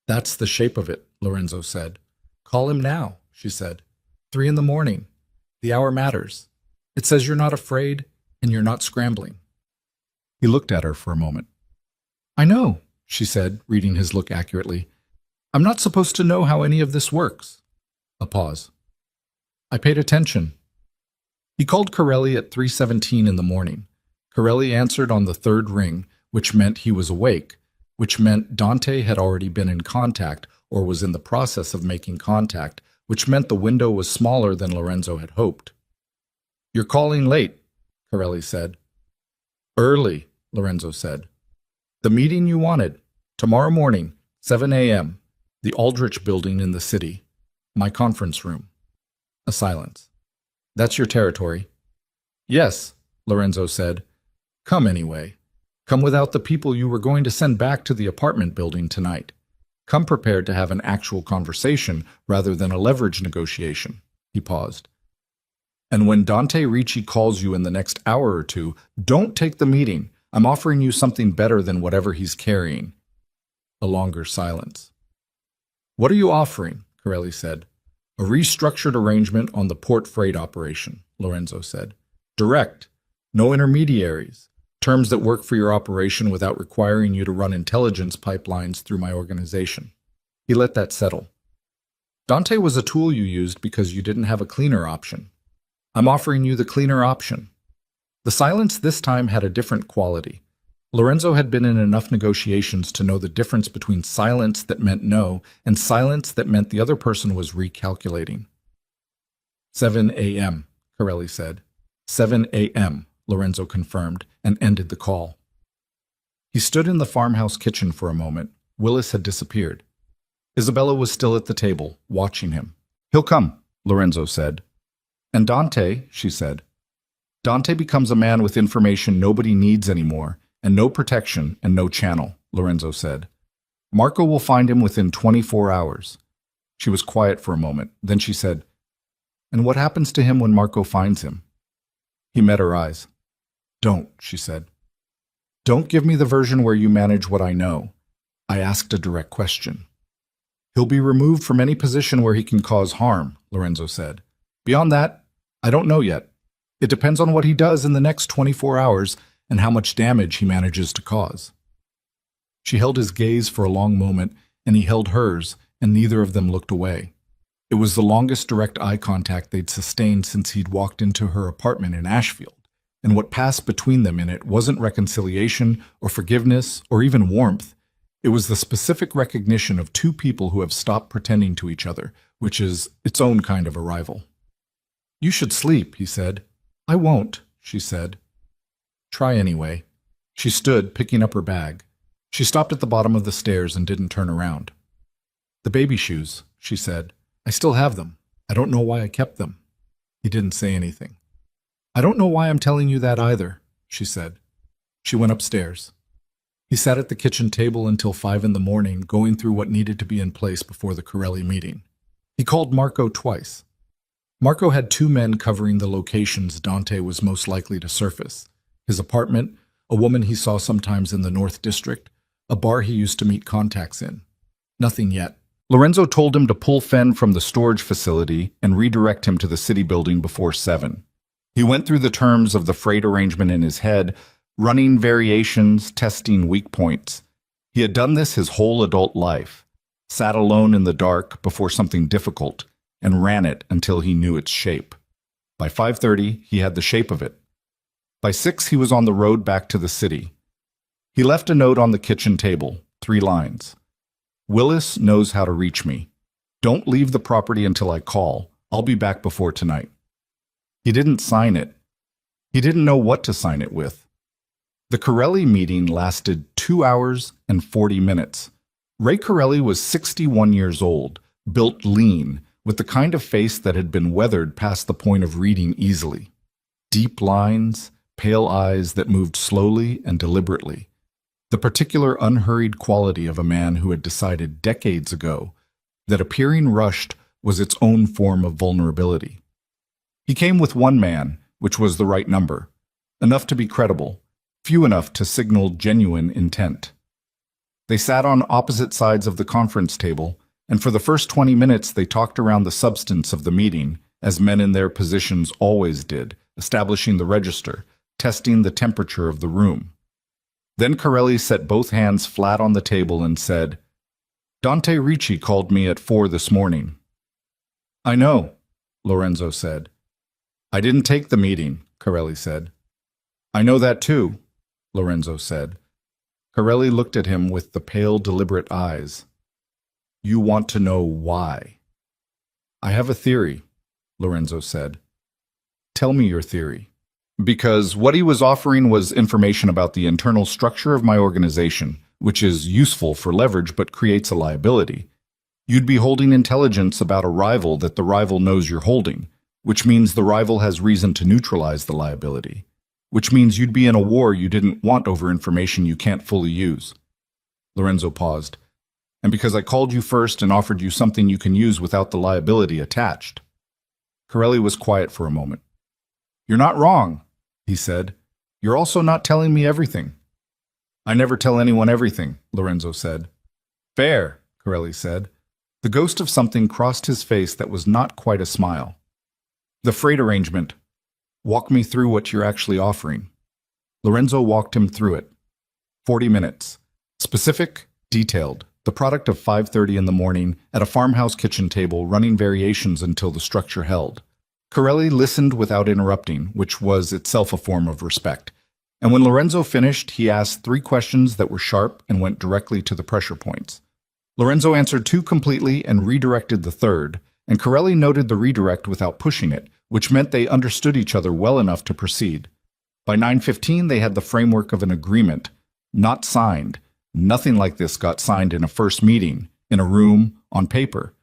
"That's the shape of it," Lorenzo said. "Call him now," she said. 3 in the morning. The hour matters. It says you're not afraid and you're not scrambling." He looked at her for a moment. "I know," she said, reading his look accurately. "I'm not supposed to know how any of this works." A pause. "I paid attention." He called Corelli at 3:17 in the morning. Corelli answered on the 3rd ring, which meant he was awake, which meant Dante had already been in contact or was in the process of making contact which meant the window was smaller than Lorenzo had hoped. "You're calling late," Corelli said. "Early," Lorenzo said. "The meeting you wanted. Tomorrow morning, 7 a.m., the Aldrich building in the city. My conference room." A silence. "That's your territory." "Yes," Lorenzo said. "Come anyway. Come without the people you were going to send back to the apartment building tonight. Come prepared to have an actual conversation rather than a leverage negotiation." He paused. "And when Dante Ricci calls you in the next hour or two, don't take the meeting. I'm offering you something better than whatever he's carrying." A longer silence. "What are you offering?" Corelli said. "A restructured arrangement on the port freight operation," Lorenzo said. "Direct. No intermediaries. Terms that work for your operation without requiring you to run intelligence pipelines through my organization." He let that settle. "Dante was a tool you used because you didn't have a cleaner option. I'm offering you the cleaner option." The silence this time had a different quality. Lorenzo had been in enough negotiations to know the difference between silence that meant no and silence that meant the other person was recalculating. 7 a.m., Corelli said. 7 a.m., Lorenzo confirmed, and ended the call. He stood in the farmhouse kitchen for a moment. Willis had disappeared. Isabella was still at the table, watching him. "He'll come," Lorenzo said. "And Dante," she said. "Dante becomes a man with information nobody needs anymore, and no protection and no channel," Lorenzo said. "Marco will find him within 24 hours. She was quiet for a moment. Then she said, "And what happens to him when Marco finds him?" He met her eyes. "Don't," she said. "Don't give me the version where you manage what I know. I asked a direct question." "He'll be removed from any position where he can cause harm," Lorenzo said. "Beyond that, I don't know yet. It depends on what he does in the next 24 hours and how much damage he manages to cause." She held his gaze for a long moment, and he held hers, and neither of them looked away. It was the longest direct eye contact they'd sustained since he'd walked into her apartment in Ashfield, and what passed between them in it wasn't reconciliation or forgiveness or even warmth. It was the specific recognition of two people who have stopped pretending to each other, which is its own kind of arrival. "You should sleep," he said. "I won't," she said. "Try anyway." She stood, picking up her bag. She stopped at the bottom of the stairs and didn't turn around. "The baby shoes," she said. "I still have them. I don't know why I kept them." He didn't say anything. "I don't know why I'm telling you that either," she said. She went upstairs. He sat at the kitchen table until 5 in the morning, going through what needed to be in place before the Corelli meeting. He called Marco twice. Marco had 2 men covering the locations Dante was most likely to surface: his apartment, a woman he saw sometimes in the North District, a bar he used to meet contacts in. Nothing yet. Lorenzo told him to pull Fenn from the storage facility and redirect him to the city building before 7. He went through the terms of the freight arrangement in his head, running variations, testing weak points. He had done this his whole adult life, sat alone in the dark before something difficult, and ran it until he knew its shape. By 5:30, he had the shape of it. By 6, he was on the road back to the city. He left a note on the kitchen table, 3 lines. "Willis knows how to reach me. Don't leave the property until I call. I'll be back before tonight." He didn't sign it. He didn't know what to sign it with. The Corelli meeting lasted 2 hours and 40 minutes. Ray Corelli was 61 years old, built lean, with the kind of face that had been weathered past the point of reading easily. Deep lines, pale eyes that moved slowly and deliberately. The particular unhurried quality of a man who had decided decades ago that appearing rushed was its own form of vulnerability. He came with 1 man, which was the right number, enough to be credible, few enough to signal genuine intent. They sat on opposite sides of the conference table, and for the first 20 minutes they talked around the substance of the meeting, as men in their positions always did, establishing the register, testing the temperature of the room. Then Corelli set both hands flat on the table and said, "Dante Ricci called me at 4 this morning." "I know," Lorenzo said. "I didn't take the meeting," Corelli said. "I know that too," Lorenzo said. Corelli looked at him with the pale, deliberate eyes. "You want to know why?" I have a theory, Lorenzo said. Tell me your theory. Because what he was offering was information about the internal structure of my organization, which is useful for leverage but creates a liability. You'd be holding intelligence about a rival that the rival knows you're holding, which means the rival has reason to neutralize the liability, which means you'd be in a war you didn't want over information you can't fully use. Lorenzo paused. And because I called you first and offered you something you can use without the liability attached. Corelli was quiet for a moment. You're not wrong, he said. You're also not telling me everything. I never tell anyone everything, Lorenzo said. Fair, Corelli said. The ghost of something crossed his face that was not quite a smile. The freight arrangement. Walk me through what you're actually offering. Lorenzo walked him through it. 40 minutes. Specific, detailed. The product of 5:30 in the morning at a farmhouse kitchen table running variations until the structure held. Corelli listened without interrupting, which was itself a form of respect. And when Lorenzo finished, he asked 3 questions that were sharp and went directly to the pressure points. Lorenzo answered 2 completely and redirected the third, and Corelli noted the redirect without pushing it, which meant they understood each other well enough to proceed. By 9:15, they had the framework of an agreement, not signed. Nothing like this got signed in a first meeting, in a room, on paper.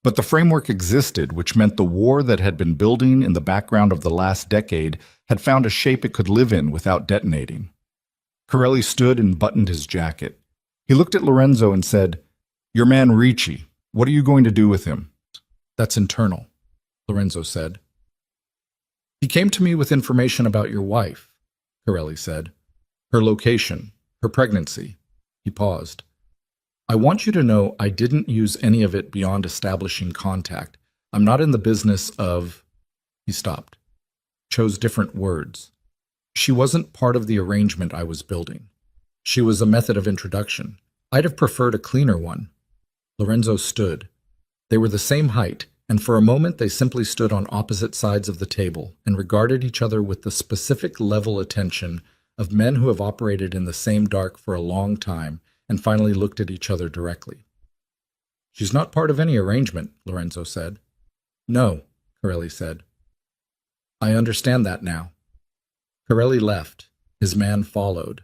But the framework existed, which meant the war that had been building in the background of the last decade had found a shape it could live in without detonating. Corelli stood and buttoned his jacket. He looked at Lorenzo and said, Your man Ricci, what are you going to do with him? That's internal, Lorenzo said. He came to me with information about your wife, Corelli said. Her location, her pregnancy. He paused. I want you to know I didn't use any of it beyond establishing contact. I'm not in the business of... He stopped. Chose different words. She wasn't part of the arrangement I was building. She was a method of introduction. I'd have preferred a cleaner one. Lorenzo stood. They were the same height, and for a moment they simply stood on opposite sides of the table and regarded each other with the specific level attention of men who have operated in the same dark for a long time and finally looked at each other directly. She's not part of any arrangement, Lorenzo said. No, Corelli said. I understand that now. Corelli left. His man followed.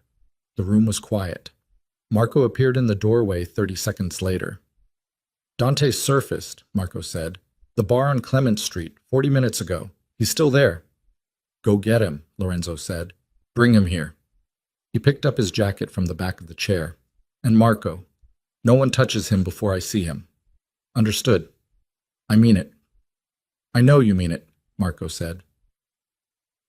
The room was quiet. Marco appeared in the doorway 30 seconds later. Dante surfaced, Marco said. The bar on Clement Street, 40 minutes ago. He's still there. Go get him, Lorenzo said. Bring him here. He picked up his jacket from the back of the chair. And Marco, no one touches him before I see him. Understood. I mean it. I know you mean it, Marco said.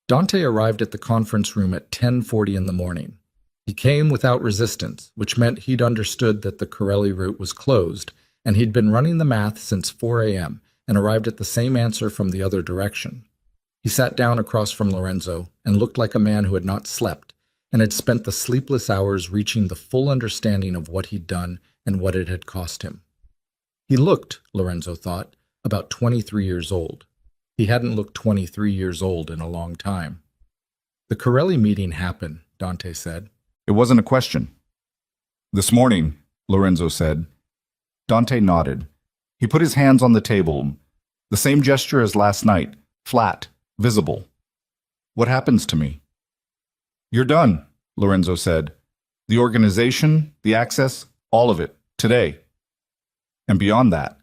Dante arrived at the conference room at 10:40 in the morning. He came without resistance, which meant he'd understood that the Corelli route was closed, and he'd been running the math since 4 a.m. and arrived at the same answer from the other direction. He sat down across from Lorenzo and looked like a man who had not slept and had spent the sleepless hours reaching the full understanding of what he'd done and what it had cost him. He looked, Lorenzo thought, about 23 years old. He hadn't looked 23 years old in a long time. The Corelli meeting happened, Dante said. It wasn't a question. This morning, Lorenzo said. Dante nodded. He put his hands on the table. The same gesture as last night, flat, visible. What happens to me? You're done, Lorenzo said. The organization, the access, all of it, today. And beyond that.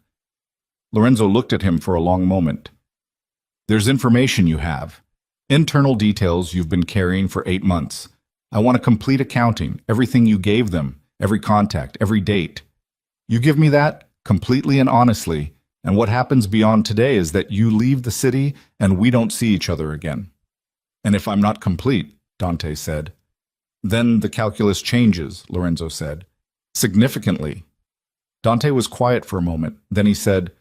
Lorenzo looked at him for a long moment. There's information you have. Internal details you've been carrying for 8 months. I want a complete accounting, everything you gave them, every contact, every date. You give me that, completely and honestly, and what happens beyond today is that you leave the city and we don't see each other again. And if I'm not complete, Dante said. Then the calculus changes, Lorenzo said. Significantly. Dante was quiet for a moment. Then he said,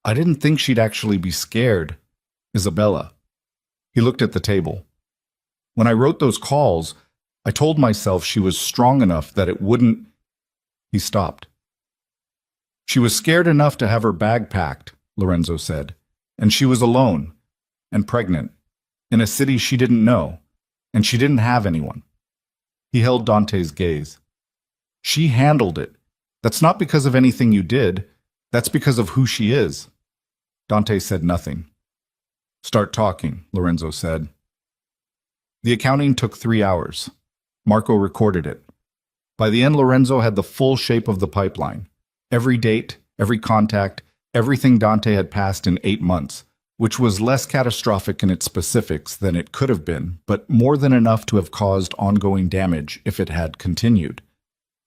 I didn't think she'd actually be scared. Isabella. He looked at the table. When I wrote those calls, I told myself she was strong enough that it wouldn't... He stopped. She was scared enough to have her bag packed, Lorenzo said. And she was alone and pregnant in a city she didn't know, and she didn't have anyone. He held Dante's gaze. She handled it. That's not because of anything you did. That's because of who she is. Dante said nothing. Start talking, Lorenzo said. The accounting took 3 hours. Marco recorded it. By the end, Lorenzo had the full shape of the pipeline. Every date, every contact, everything Dante had passed in 8 months, which was less catastrophic in its specifics than it could have been, but more than enough to have caused ongoing damage if it had continued.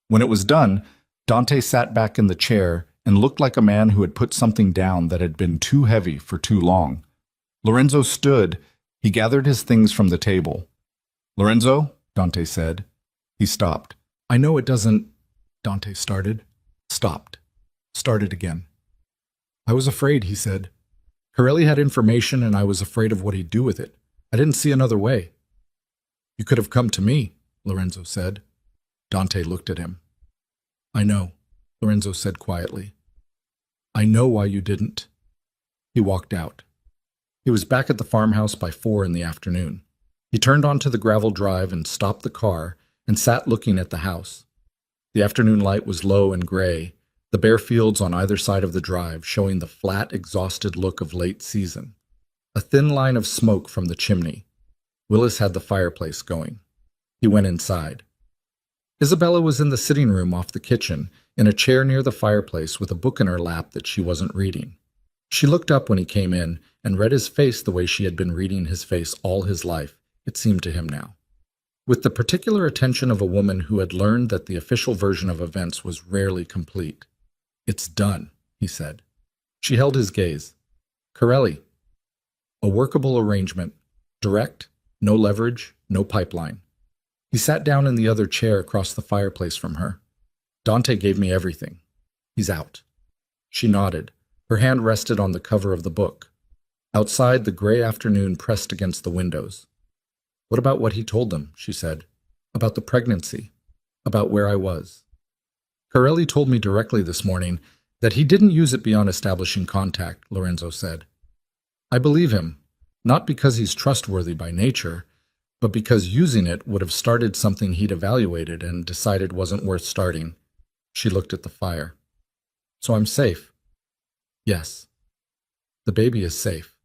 When it was done, Dante sat back in the chair and looked like a man who had put something down that had been too heavy for too long. Lorenzo stood. He gathered his things from the table. Lorenzo, Dante said. He stopped. I know it doesn't, Dante started. Stopped. Started again. I was afraid, he said. Corelli had information and I was afraid of what he'd do with it. I didn't see another way. You could have come to me, Lorenzo said. Dante looked at him. I know, Lorenzo said quietly. I know why you didn't. He walked out. He was back at the farmhouse by 4 in the afternoon. He turned onto the gravel drive and stopped the car and sat looking at the house. The afternoon light was low and gray, the bare fields on either side of the drive showing the flat, exhausted look of late season. A thin line of smoke from the chimney. Willis had the fireplace going. He went inside. Isabella was in the sitting room off the kitchen, in a chair near the fireplace with a book in her lap that she wasn't reading. She looked up when he came in and read his face the way she had been reading his face all his life, it seemed to him now. With the particular attention of a woman who had learned that the official version of events was rarely complete. It's done, he said. She held his gaze. Corelli. A workable arrangement. Direct, no leverage, no pipeline. He sat down in the other chair across the fireplace from her. Dante gave me everything. He's out. She nodded. Her hand rested on the cover of the book. Outside, the gray afternoon pressed against the windows. What about what he told them, she said. About the pregnancy. About where I was. Corelli told me directly this morning that he didn't use it beyond establishing contact, Lorenzo said. I believe him, not because he's trustworthy by nature, but because using it would have started something he'd evaluated and decided wasn't worth starting. She looked at the fire. So I'm safe. Yes. The baby is safe.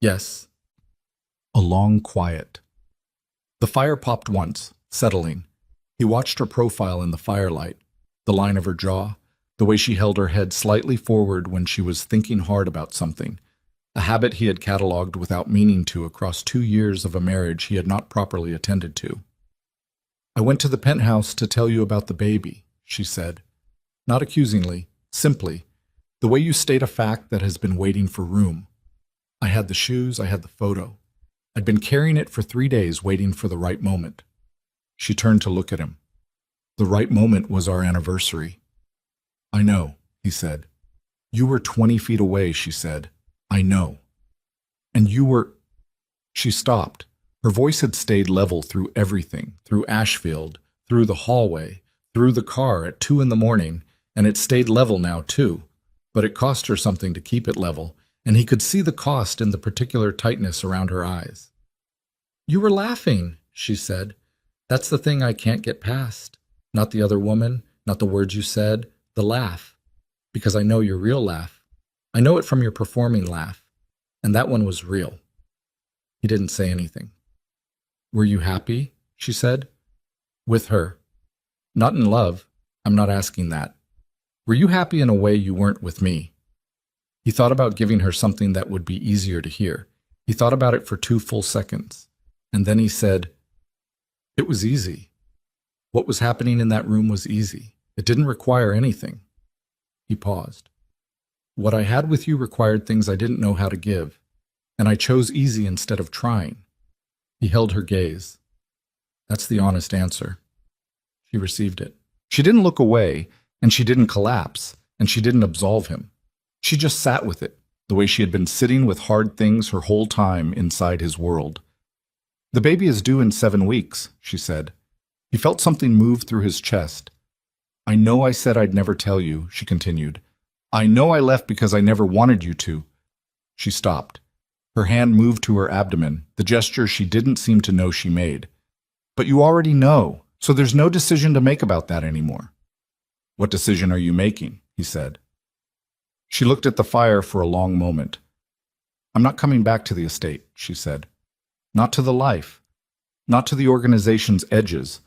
Yes. A long quiet. The fire popped once, settling. He watched her profile in the firelight, the line of her jaw, the way she held her head slightly forward when she was thinking hard about something, a habit he had catalogued without meaning to across 2 years of a marriage he had not properly attended to. I went to the penthouse to tell you about the baby, she said. Not accusingly, simply, the way you state a fact that has been waiting for room. I had the shoes, I had the photo. I'd been carrying it for 3 days, waiting for the right moment. She turned to look at him. The right moment was our anniversary. I know, he said. You were 20 feet away, she said. I know. And you were... She stopped. Her voice had stayed level through everything, through Ashfield, through the hallway, through the car at 2 in the morning, and it stayed level now too. But it cost her something to keep it level, and he could see the cost in the particular tightness around her eyes. You were laughing, she said. That's the thing I can't get past. Not the other woman, not the words you said, the laugh. Because I know your real laugh. I know it from your performing laugh. And that one was real. He didn't say anything. Were you happy? She said. With her. Not in love. I'm not asking that. Were you happy in a way you weren't with me? He thought about giving her something that would be easier to hear. He thought about it for 2 full seconds. And then he said, It was easy. What was happening in that room was easy. It didn't require anything. He paused. What I had with you required things I didn't know how to give, and I chose easy instead of trying. He held her gaze. That's the honest answer. She received it. She didn't look away, and she didn't collapse, and she didn't absolve him. She just sat with it, the way she had been sitting with hard things her whole time inside his world. The baby is due in 7 weeks, she said. He felt something move through his chest. I know I said I'd never tell you, she continued. I know I left because I never wanted you to. She stopped. Her hand moved to her abdomen, the gesture she didn't seem to know she made. But you already know, so there's no decision to make about that anymore. What decision are you making? He said. She looked at the fire for a long moment. "I'm not coming back to the estate," she said. "Not to the life. Not to the organization's edges.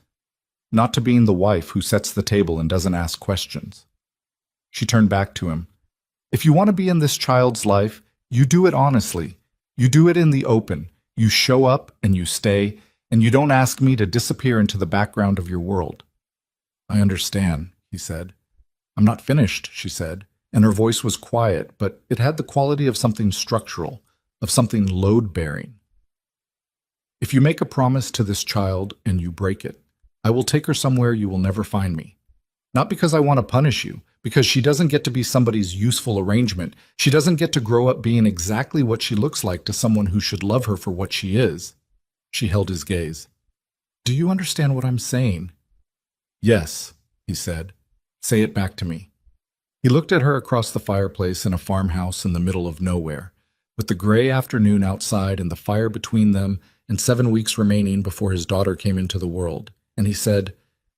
Not to being the wife who sets the table and doesn't ask questions." She turned back to him. "If you want to be in this child's life, you do it honestly. You do it in the open. You show up and you stay, and you don't ask me to disappear into the background of your world." "I understand," he said. "I'm not finished," she said, and her voice was quiet, but it had the quality of something structural, of something load-bearing. "If you make a promise to this child and you break it, I will take her somewhere you will never find me. Not because I want to punish you, because she doesn't get to be somebody's useful arrangement. She doesn't get to grow up being exactly what she looks like to someone who should love her for what she is." She held his gaze. "Do you understand what I'm saying?" "Yes," he said. "Say it back to me." He looked at her across the fireplace in a farmhouse in the middle of nowhere, with the gray afternoon outside and the fire between them and 7 weeks remaining before his daughter came into the world, and he said,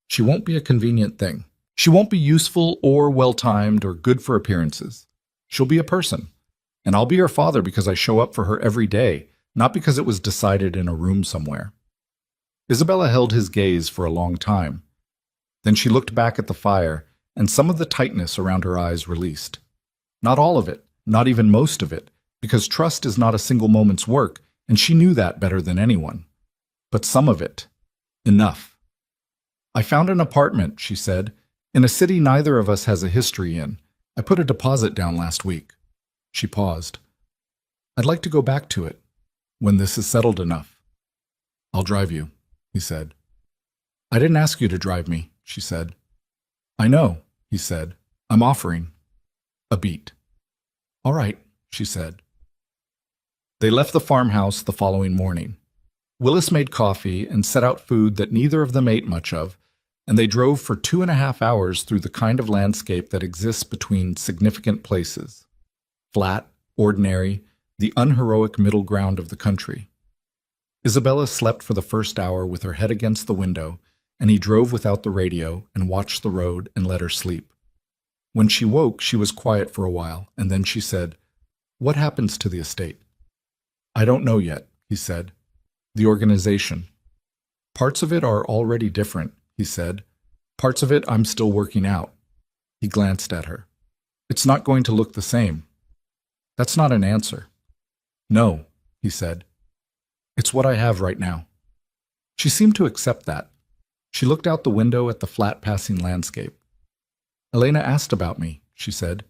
"She won't be a convenient thing. She won't be useful or well-timed or good for appearances. She'll be a person, and I'll be her father because I show up for her every day, not because it was decided in a room somewhere." Isabella held his gaze for a long time. Then she looked back at the fire, and some of the tightness around her eyes released. Not all of it, not even most of it, because trust is not a single moment's work, and she knew that better than anyone. But some of it. Enough. "I found an apartment," she said, "in a city neither of us has a history in. I put a deposit down last week." She paused. "I'd like to go back to it, when this is settled enough." "I'll drive you," he said. "I didn't ask you to drive me," she said. "I know," he said. "I'm offering." A beat. "All right," she said. They left the farmhouse the following morning. Willis made coffee and set out food that neither of them ate much of, and they drove for 2.5 hours through the kind of landscape that exists between significant places. Flat, ordinary, the unheroic middle ground of the country. Isabella slept for the first hour with her head against the window, and he drove without the radio and watched the road and let her sleep. When she woke, she was quiet for a while, and then she said, "What happens to the estate?" "I don't know yet," he said. "The organization. Parts of it are already different," he said. "Parts of it I'm still working out." He glanced at her. "It's not going to look the same." "That's not an answer." "No," he said. "It's what I have right now." She seemed to accept that. She looked out the window at the flat passing landscape. "Elena asked about me," she said.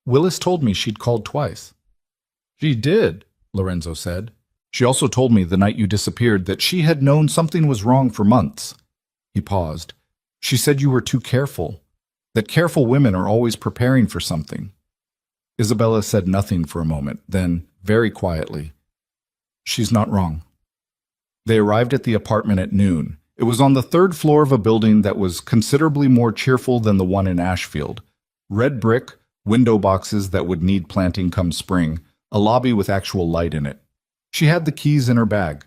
"Willis told me she'd called twice." "She did," Lorenzo said. "She also told me the night you disappeared that she had known something was wrong for months." He paused. "She said you were too careful, that careful women are always preparing for something." Isabella said nothing for a moment, then, very quietly, "She's not wrong." They arrived at the apartment at noon. It was on the 3rd floor of a building that was considerably more cheerful than the one in Ashfield. Red brick, window boxes that would need planting come spring, a lobby with actual light in it. She had the keys in her bag.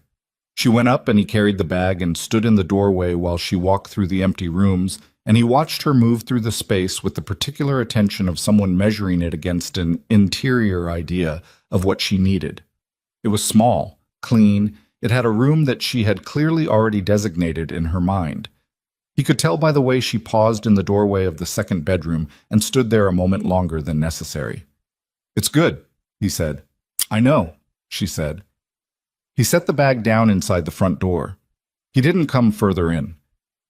She went up and he carried the bag and stood in the doorway while she walked through the empty rooms, and he watched her move through the space with the particular attention of someone measuring it against an interior idea of what she needed. It was small, clean. It had a room that she had clearly already designated in her mind. He could tell by the way she paused in the doorway of the second bedroom and stood there a moment longer than necessary. "It's good," he said. "I know," she said. He set the bag down inside the front door. He didn't come further in.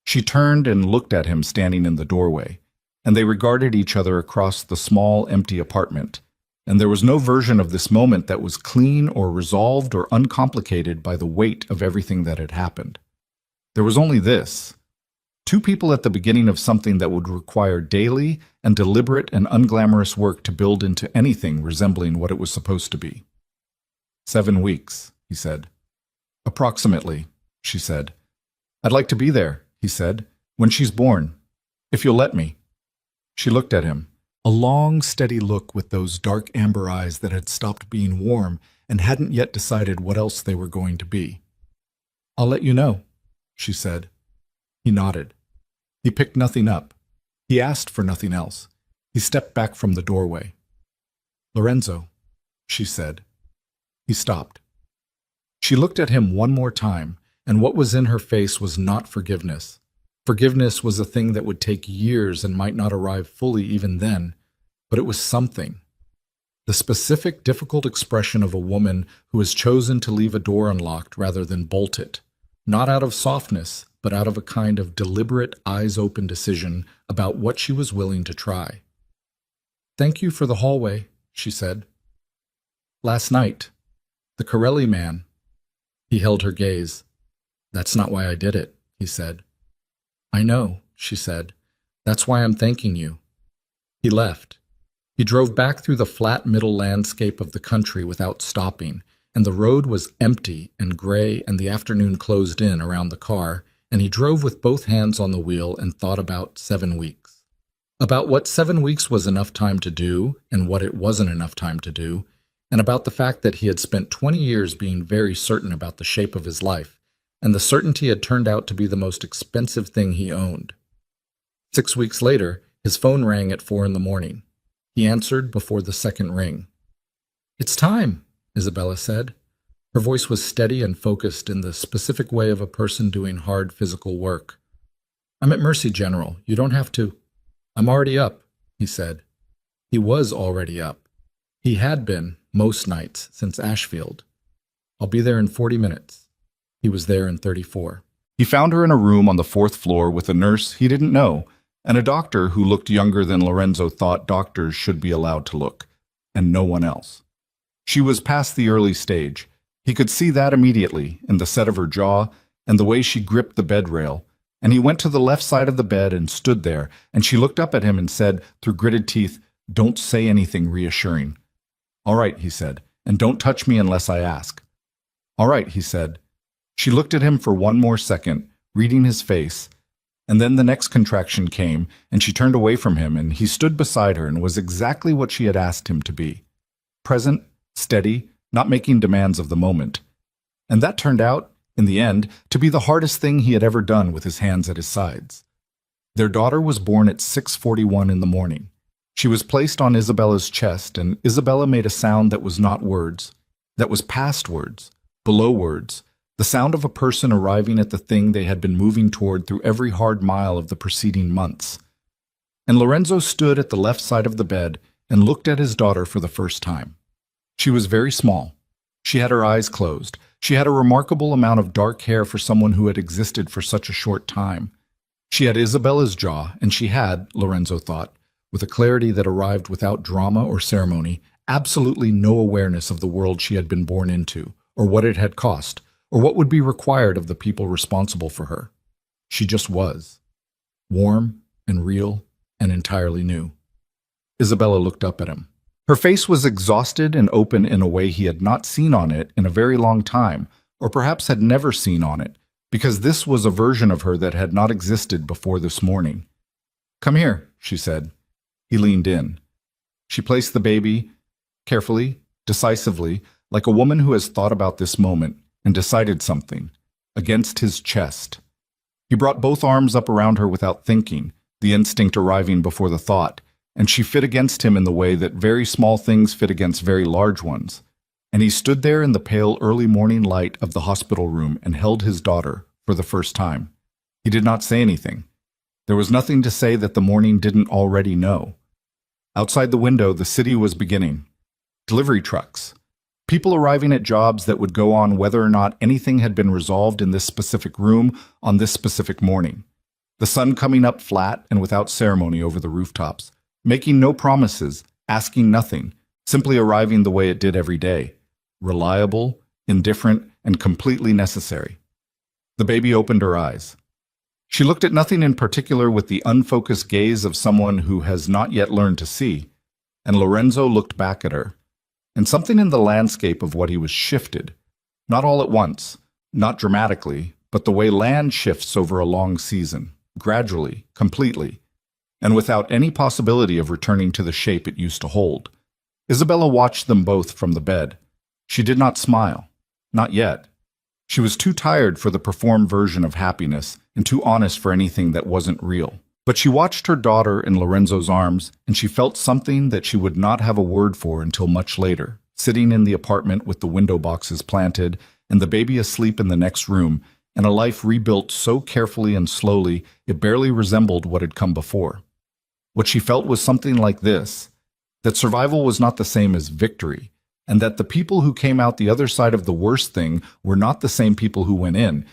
She turned and looked at him standing in the doorway, and they regarded each other across the small, empty apartment. And there was no version of this moment that was clean or resolved or uncomplicated by the weight of everything that had happened. There was only this: 2 people at the beginning of something that would require daily and deliberate and unglamorous work to build into anything resembling what it was supposed to be. 7 weeks, he said. "Approximately," she said. "I'd like to be there," he said, "when she's born, if you'll let me." She looked at him. A long, steady look with those dark amber eyes that had stopped being warm and hadn't yet decided what else they were going to be. "I'll let you know," she said. He nodded. He picked nothing up. He asked for nothing else. He stepped back from the doorway. Lorenzo, she said. He stopped. She looked at him one more time, and what was in her face was not forgiveness. Forgiveness was a thing that would take years and might not arrive fully even then, but it was something. The specific, difficult expression of a woman who has chosen to leave a door unlocked rather than bolt it, not out of softness, but out of a kind of deliberate, eyes-open decision about what she was willing to try. "Thank you for the hallway," she said. "Last night, the Corelli man." He held her gaze. "That's not why I did it," he said. "I know," she said. "That's why I'm thanking you." He left. He drove back through the flat middle landscape of the country without stopping, and the road was empty and gray and the afternoon closed in around the car, and he drove with both hands on the wheel and thought about 7 weeks. About what 7 weeks was enough time to do and what it wasn't enough time to do, and about the fact that he had spent 20 years being very certain about the shape of his life, and the certainty had turned out to be the most expensive thing he owned. 6 weeks later, his phone rang at 4 in the morning. He answered before the second ring. "It's time," Isabella said. Her voice was steady and focused in the specific way of a person doing hard physical work. "I'm at Mercy, General. You don't have to." "I'm already up," he said. He was already up. He had been, most nights, since Ashfield. "I'll be there in 40 minutes. He was there in 34. He found her in a room on the 4th floor with a nurse he didn't know, and a doctor who looked younger than Lorenzo thought doctors should be allowed to look, and no one else. She was past the early stage. He could see that immediately, in the set of her jaw and the way she gripped the bed rail, and he went to the left side of the bed and stood there, and she looked up at him and said, through gritted teeth, "Don't say anything reassuring." "All right," he said, "and don't touch me unless I ask." "All right," he said. She looked at him for one more second, reading his face, and then the next contraction came, and she turned away from him, and he stood beside her and was exactly what she had asked him to be. Present, steady, not making demands of the moment. And that turned out, in the end, to be the hardest thing he had ever done with his hands at his sides. Their daughter was born at 6:41 in the morning. She was placed on Isabella's chest, and Isabella made a sound that was not words, that was past words, below words, the sound of a person arriving at the thing they had been moving toward through every hard mile of the preceding months. And Lorenzo stood at the left side of the bed and looked at his daughter for the first time. She was very small. She had her eyes closed. She had a remarkable amount of dark hair for someone who had existed for such a short time. She had Isabella's jaw, and she had, Lorenzo thought, with a clarity that arrived without drama or ceremony, absolutely no awareness of the world she had been born into, or what it had cost, or what would be required of the people responsible for her. She just was. Warm and real and entirely new. Isabella looked up at him. Her face was exhausted and open in a way he had not seen on it in a very long time, or perhaps had never seen on it, because this was a version of her that had not existed before this morning. "Come here," she said. He leaned in. She placed the baby, carefully, decisively, like a woman who has thought about this moment and decided something, against his chest. He brought both arms up around her without thinking, the instinct arriving before the thought, and she fit against him in the way that very small things fit against very large ones. And he stood there in the pale early morning light of the hospital room and held his daughter for the first time. He did not say anything. There was nothing to say that the morning didn't already know. Outside the window, the city was beginning. Delivery trucks. People arriving at jobs that would go on whether or not anything had been resolved in this specific room on this specific morning. The sun coming up flat and without ceremony over the rooftops, making no promises, asking nothing, simply arriving the way it did every day. Reliable, indifferent, and completely necessary. The baby opened her eyes. She looked at nothing in particular with the unfocused gaze of someone who has not yet learned to see, and Lorenzo looked back at her. And something in the landscape of what he was shifted, not all at once, not dramatically, but the way land shifts over a long season, gradually, completely, and without any possibility of returning to the shape it used to hold. Isabella watched them both from the bed. She did not smile. Not yet. She was too tired for the performed version of happiness and too honest for anything that wasn't real. But she watched her daughter in Lorenzo's arms, and she felt something that she would not have a word for until much later, sitting in the apartment with the window boxes planted, and the baby asleep in the next room, and a life rebuilt so carefully and slowly it barely resembled what had come before. What she felt was something like this: that survival was not the same as victory, and that the people who came out the other side of the worst thing were not the same people who went in.